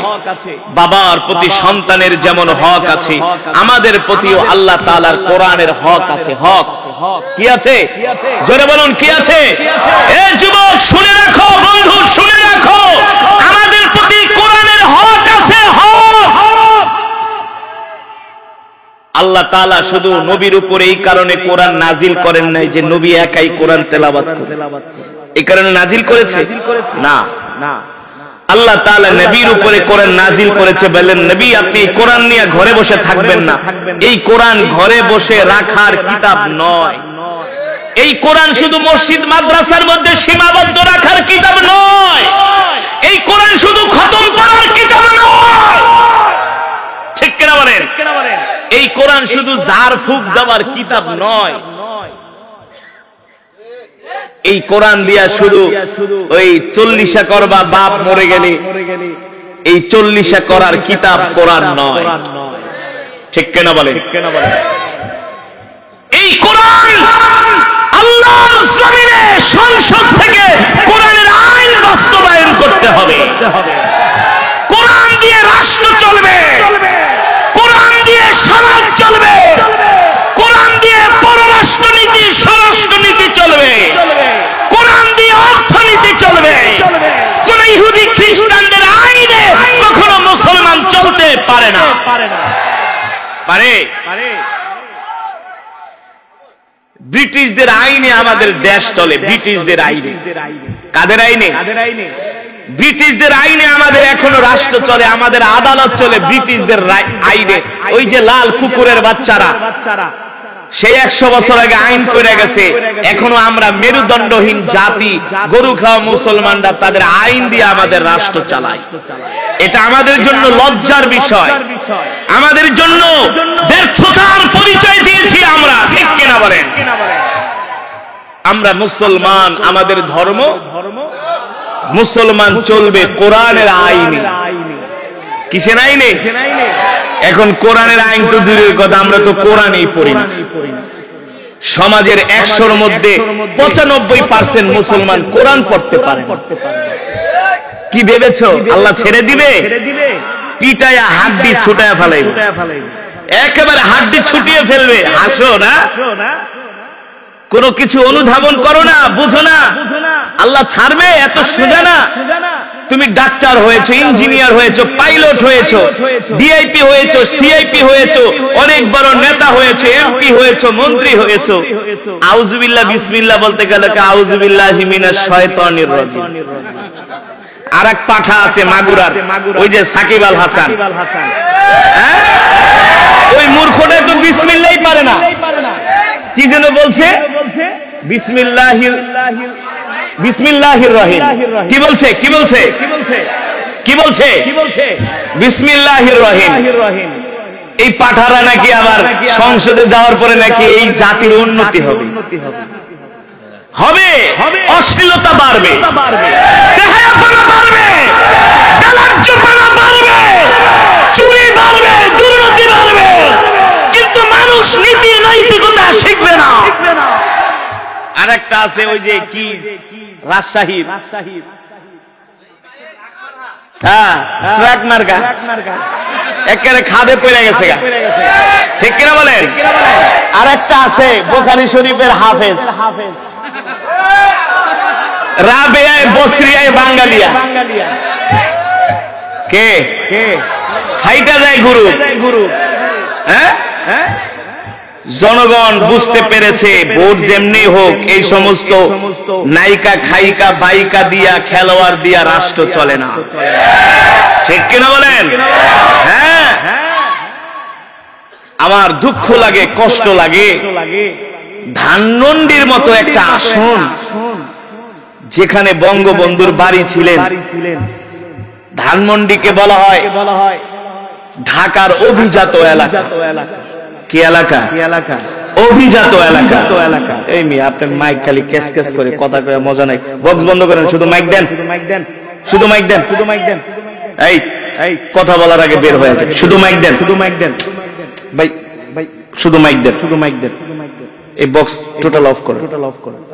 বাবার প্রতি সন্তানের যেমন হক আছে, আমাদের প্রতিও আল্লাহ তাআলার কোরআনের হক আছে। হক কি আছে? জোরে বলুন, কি আছে? এ যুবক শুনে রাখো, বন্ধু শুনে রাখো, আমাদের প্রতি কোরআনের হক আছে। হক আল্লাহ তাআলা শুধু নবীর উপরে এই কারণে কোরআন নাজিল করেন নাই যে নবী একাই কোরআন তেলাওয়াত করে, এই কারণে নাজিল করেছে না। আল্লাহ তাআলা নবীর উপরে কোরআন নাজিল করেছে, বলেন নবী আপনি কোরআন নিয়ে ঘরে বসে থাকবেন না। এই কোরআন ঘরে বসে রাখার কিতাব নয়, এই কোরআন শুধু মসজিদ মাদ্রাসার মধ্যে সীমাবদ্ধ রাখার কিতাব নয়, এই কোরআন শুধু খতম করার কিতাব নয়। ঠিক কিনা বলেন? এই কোরআন শুধু ঝাড় ফুঁক দেওয়ার কিতাব নয়, এই কোরআন দিয়া শুধু ওই 40 করবা, বাপ মরে গেলে এই 40 করার কিতাব কোরআন নয়। ঠিক কিনা বলেন? এই কোরআন আল্লাহর জমিনে সংসদ থেকে কোরআনের আইন বাস্তবায়ন করতে হবে। কোরআন দিয়ে রাষ্ট্র চলবে, কোরআন দিয়ে সমাজ চলবে, কোরআন দিয়ে পররাষ্ট্রনীতি স্বরাষ্ট্রনীতি চলবে, কোরআন দিয়ে অর্থনীতি চলবে। কোন ইহুদি খ্রিস্টানদের আইনে কখনো মুসলমান চলতে পারে না। পারে? ব্রিটিশদের আইনে আমাদের দেশ চলে, ব্রিটিশদের আইনে। কাদের আইনে? ব্রিটিশদের আইনে আমাদের এখনো রাষ্ট্র চলে, আমাদের আদালত চলে ব্রিটিশদের আইনে। ওই যে লাল কুকুরের বাচ্চারা, সেই 100 বছর আগে আইন করে গেছে, এখনো আমরা মেরুদণ্ডহীন জাতি, গরু খাওয়া মুসলমানরা তাদের আইন দিয়ে আমাদের রাষ্ট্র চালায়। এটা আমাদের জন্য লজ্জার বিষয়, আমাদের জন্য ব্যর্থতার পরিচয় দিয়েছি আমরা। ঠিক কিনা বলেন? আমরা মুসলমান, আমাদের ধর্ম মুসলমান চলবে কোরআনের আইনে। কিসের আইনে? এখন কোরআনের আইন তো দূরের কথা, আমরা তো কোরআনই পড়ি না। সমাজের 100-র মধ্যে 95% মুসলমান কোরআন পড়তে পারে না। কি ভেবেছো আল্লাহ ছেড়ে দিবে? পিটায়া হাড্ডি ছুটায়া ফেলাইবে, একেবারে হাড্ডি ছুটিয়ে ফেলবে। হাসো না, কোনো কিছু অনুধাবন করো না, বুঝো না, আল্লাহ ছাড়বে? এত সোজা না। তুমি ডাক্তার হয়েছো, ইঞ্জিনিয়ার হয়েছো, পাইলট হয়েছো, ডিআইপি হয়েছো, সিআইপি হয়েছো, অনেক বড় নেতা হয়েছো, এমপি হয়েছো, মন্ত্রী হয়েছো, আউযুবিল্লাহ বিসমিল্লাহ বলতে গেলে আউযুবিল্লাহি মিনাশ শাইতানির রাজিম। আরেক পাঠা আছে মাগুরার, ওই যে সাকিব আল হাসান, কি যেন বলছে? বিসমিল্লাহির রহিম। কি বলছে? কি বলছে? কি বলছে? বিসমিল্লাহির রহিম। এই পাঠারা নাকি আবার সংসদে যাওয়ার পরে নাকি এই জাতির উন্নতি হবে, অশ্লীলতা বাড়বে, বেহায়াপনা বাড়বে, বেলাজ্জতপনা বাড়বে, চুরি বাড়বে, দুর্নীতি বাড়বে, কিন্তু মানুষ নীতি নৈতিকতা শিখবে না। আর একটা আছে ওই যে কি রাজশাহীর, হ্যাঁ ট্রাক মার্কা, একেবারে খাদে পড়ে গেছে, ঠিক কিনা বলেন? আর একটা আছে বুখারী শরীফের হাফেজ, রাবেয়ায় বসরিয়ায় বাঙালিয়া, কে ফাইটা যায় গুরু। হ্যাঁ, জনগণ বুঝতে পেরেছে ভোট যেমনি হোক এই সমস্ত নায়িকা খাইকা বাইকা দিয়া খেলোয়াড় দিয়া রাষ্ট্র চলে না, ঠিক কিনা বলেন? হ্যাঁ, আমার দুঃখ লাগে, কষ্ট লাগে, ধানমন্ডির মতো একটা আসন যেখানে বঙ্গবন্ধুর বাড়ি ছিলেন, ধানমন্ডিকে বলা হয় ঢাকার অভিজাত এলাকা। কি এলাকা? অভিজাত এলাকা। এই মেয়ে আপনার মাইক খালি ক্যাস ক্যাস করে কথা কয়ে মজা নাই, বক্স বন্ধ করেন, শুধু মাইক দেন, শুধু মাইক দেন, এই কথা বলার আগে বের হয়ে যায়, শুধু মাইক দেন, ভাই শুধু মাইক দেন, এই বক্স টোটাল অফ করো,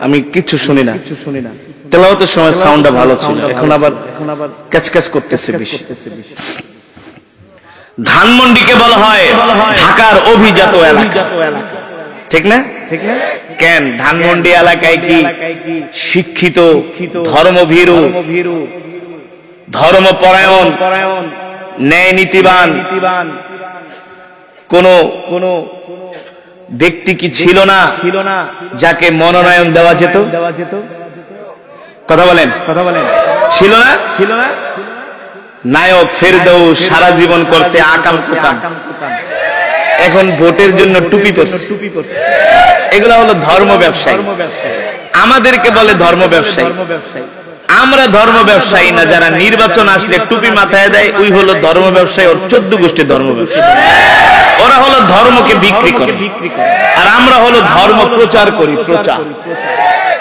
আমি কিচ্ছু শুনি না। তেলাওয়াতের সময় সাউন্ডটা ভালো ছিল, এখন আবার ক্যাচ ক্যাচ করতেছে বেশি। ধানমন্ডিকে বলা হয় ঢাকার অভিজাত এলাকা, ঠিক না? কেন ধানমন্ডি এলাকায় কি শিক্ষিত, ধর্মভীরু, ধর্মপরায়ণ, ন্যায় নীতিবান কোন ব্যক্তি কি ছিল না যাকে মনোনয়ন দেওয়া যেত? কথা বলেন, ছিল না? নায়ক ফেরদৌস সারা জীবন করছে আকাম কুকাম, এখন ভোটের জন্য টুপি পরছে। এগুলা হলো ধর্ম ব্যবসায়ী, আমাদেরকে বলে ধর্ম ব্যবসায়ী। আমরা ধর্ম ব্যবসায়ী না, যারা নির্বাচন আসলে টুপি মাথায় দেয় ওই হলো ধর্ম ব্যবসায়ী, ওর 14 গোষ্ঠী ধর্ম ব্যবসায়ী। ওরা হলো ধর্মকে বিক্রি করে, আর আমরা হলো ধর্ম প্রচার করি, প্রচার,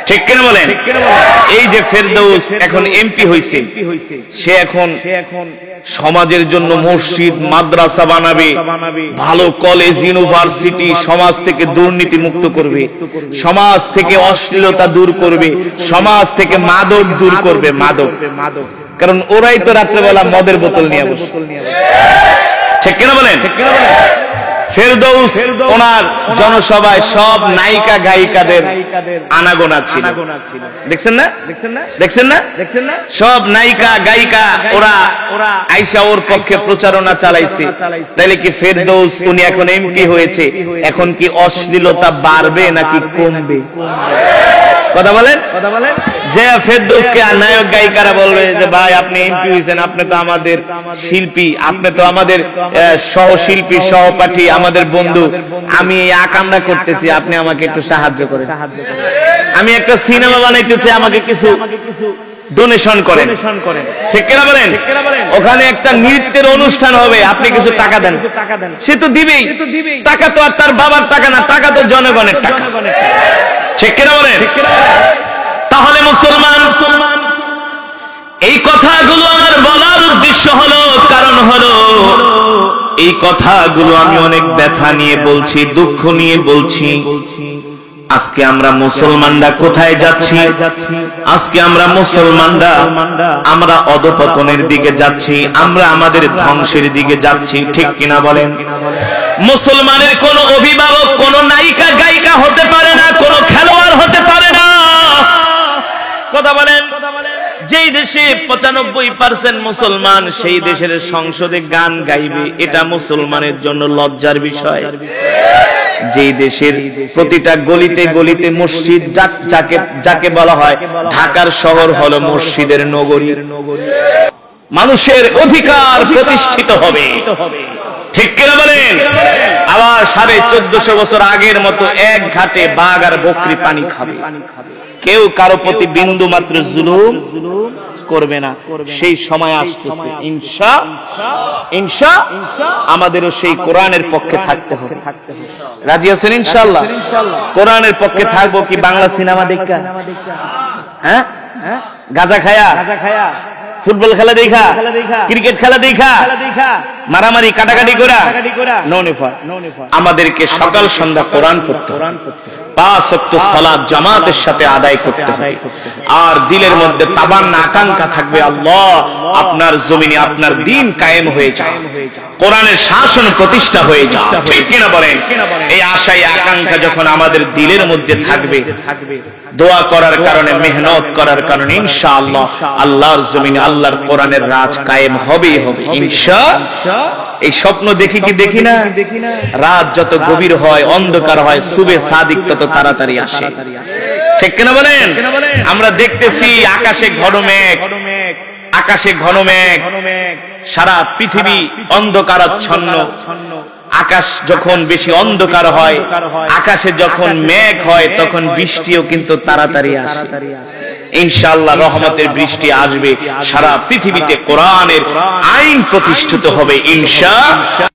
ঠিক কিনা বলেন? এই যে ফেরদৌস এখন এমপি হয়েছে, সে এখন সমাজের জন্য মসজিদ মাদ্রাসা বানাবে, ভালো কলেজ ইউনিভার্সিটি, সমাজ থেকে দুর্নীতি মুক্ত করবে, সমাজ থেকে অশ্লীলতা দূর করবে, সমাজ থেকে মাদক দূর করবে, মাদক, কারণ ওরাই তো রাত্রেবেলা মদের বোতল নিয়ে বসে, ঠিক কিনা বলেন? ফেরদৌস ওনার জনসভায় সব নায়িকা গায়িকাদের আনাগোনা ছিল, দেখছেন না? সব নায়িকা গায়িকা ওরা আইসা ওর পক্ষে প্রচারণা চালাইছে। তাইলে কি ফেরদৌস উনি এখন এমপি হয়েছে, এখন কি অশ্লীলতা বাড়বে নাকি কমবে? কথা বলেন। যে ফেরদৌসকে নায়ক গায়িকারা বলবে যে ভাই আপনি এমপি হয়েছেন, আপনি তো আমাদের শিল্পী, আপনি তো আমাদের সহশিল্পী, সহপাঠী, আমাদের বন্ধু, আমি এই আকামটা করতেছি, আপনি আমাকে একটু সাহায্য করেন, আমি একটা সিনেমা বানাইতেছি, আমাকে কিছু ডোনেশন করেন, ঠিক কিনা বলেন? ওখানে একটা নৃত্যের অনুষ্ঠান হবে, আপনি কিছু টাকা দেন, সে তো দিবেই। টাকা তো আর তার বাবার টাকা না, টাকা তো জনগণের টাকা, ঠিক কিনা বলেন? তাহলে মুসলমান, এই কথাগুলো আমার বলার উদ্দেশ্য হলো, কারণ হলো এই কথাগুলো আমি অনেক ব্যথা নিয়ে বলছি, দুঃখ নিয়ে বলছি। আজকে আমরা মুসলমানরা কোথায় যাচ্ছি? আজকে আমরা মুসলমানরা আমরা অধপতনের দিকে যাচ্ছি, আমরা আমাদের ধ্বংসের দিকে যাচ্ছি, ঠিক কিনা বলেন? মুসলমানের কোন অভিভাবক কোন নায়িকা গায়িকা হতে পারে না, কোন খেলোয়াড় হতে পারে না, কথা বলেন? যেই দেশে 95% মুসলমান, সেই দেশের সংসদে গান গাইবে, এটা মুসলমানের জন্য লজ্জার বিষয়। যেই দেশের প্রতিটা গলিতে গলিতে মসজিদ, যাকে বলা হয় ঢাকার শহর হলো মসজিদের নগরী, মানুষের অধিকার প্রতিষ্ঠিত হবে, ঠিক কিনা বলেন? আবার আবার 1450 বছর আগের মতো এক ঘাটে বাঘ আর বকরি পানি খাবে, কেউ কারো প্রতি বিন্দু মাত্র জুলুম করবে না। সেই সময় আসতেছে ইনশাআল্লাহ আমাদেরও সেই কোরআনের পক্ষে থাকতে হবে। রাজি আছেন ইনশাআল্লাহ? কোরআনের পক্ষে থাকবো কি বাংলা সিনেমা দেখা, হ্যাঁ, গাঁজা খায়া, ফুটবল খেলা দেখা, ক্রিকেট খেলা দেখা, মারামারি কাটাকাটি করা? নো নেফার। আমাদেরকে সকাল সন্ধ্যা কোরআন পড়তে হবে, 5 ওয়াক্ত সালাত জামাতের সাথে আদায় করতে হবে। আর দিলের মধ্যে তামান্না আকাঙ্ক্ষা থাকবে, আল্লাহ আপনার জমিনে আপনার দ্বীন কায়েম হয়ে যায়, কোরআনের শাসন প্রতিষ্ঠা হয়ে যায়। ঠিক কিনা বলেন? এই আশা আকাঙ্ক্ষা যখন আমাদের দিলের মধ্যে থাকবে, দোয়া করার কারণে, মেহনত করার কারণে ইনশাআল্লাহ আল্লাহর জমিনে আল্লাহর কোরআনের রাজ কায়েম হবেই হবে ইনশাআল্লাহ। এই স্বপ্ন দেখি কি দেখি না? রাত যত গভীর হয়, অন্ধকার হয়, সুবে সাদিক তত তাড়াতাড়ি আসে। ঠিক কিনা বলেন? আমরা দেখতেছি আকাশে ঘন মেঘ, আকাশে ঘন মেঘ, সারা পৃথিবী অন্ধকারাচ্ছন্ন। আকাশ যখন বেশি অন্ধকার হয়, আকাশে যখন মেঘ হয়, তখন বৃষ্টিও কিন্তু তাড়াতাড়ি আসে। ইনশাআল্লাহ রহমতের বৃষ্টি আসবে, সারা পৃথিবীতে কোরআনের আইন প্রতিষ্ঠিত হবে ইনশাআল্লাহ।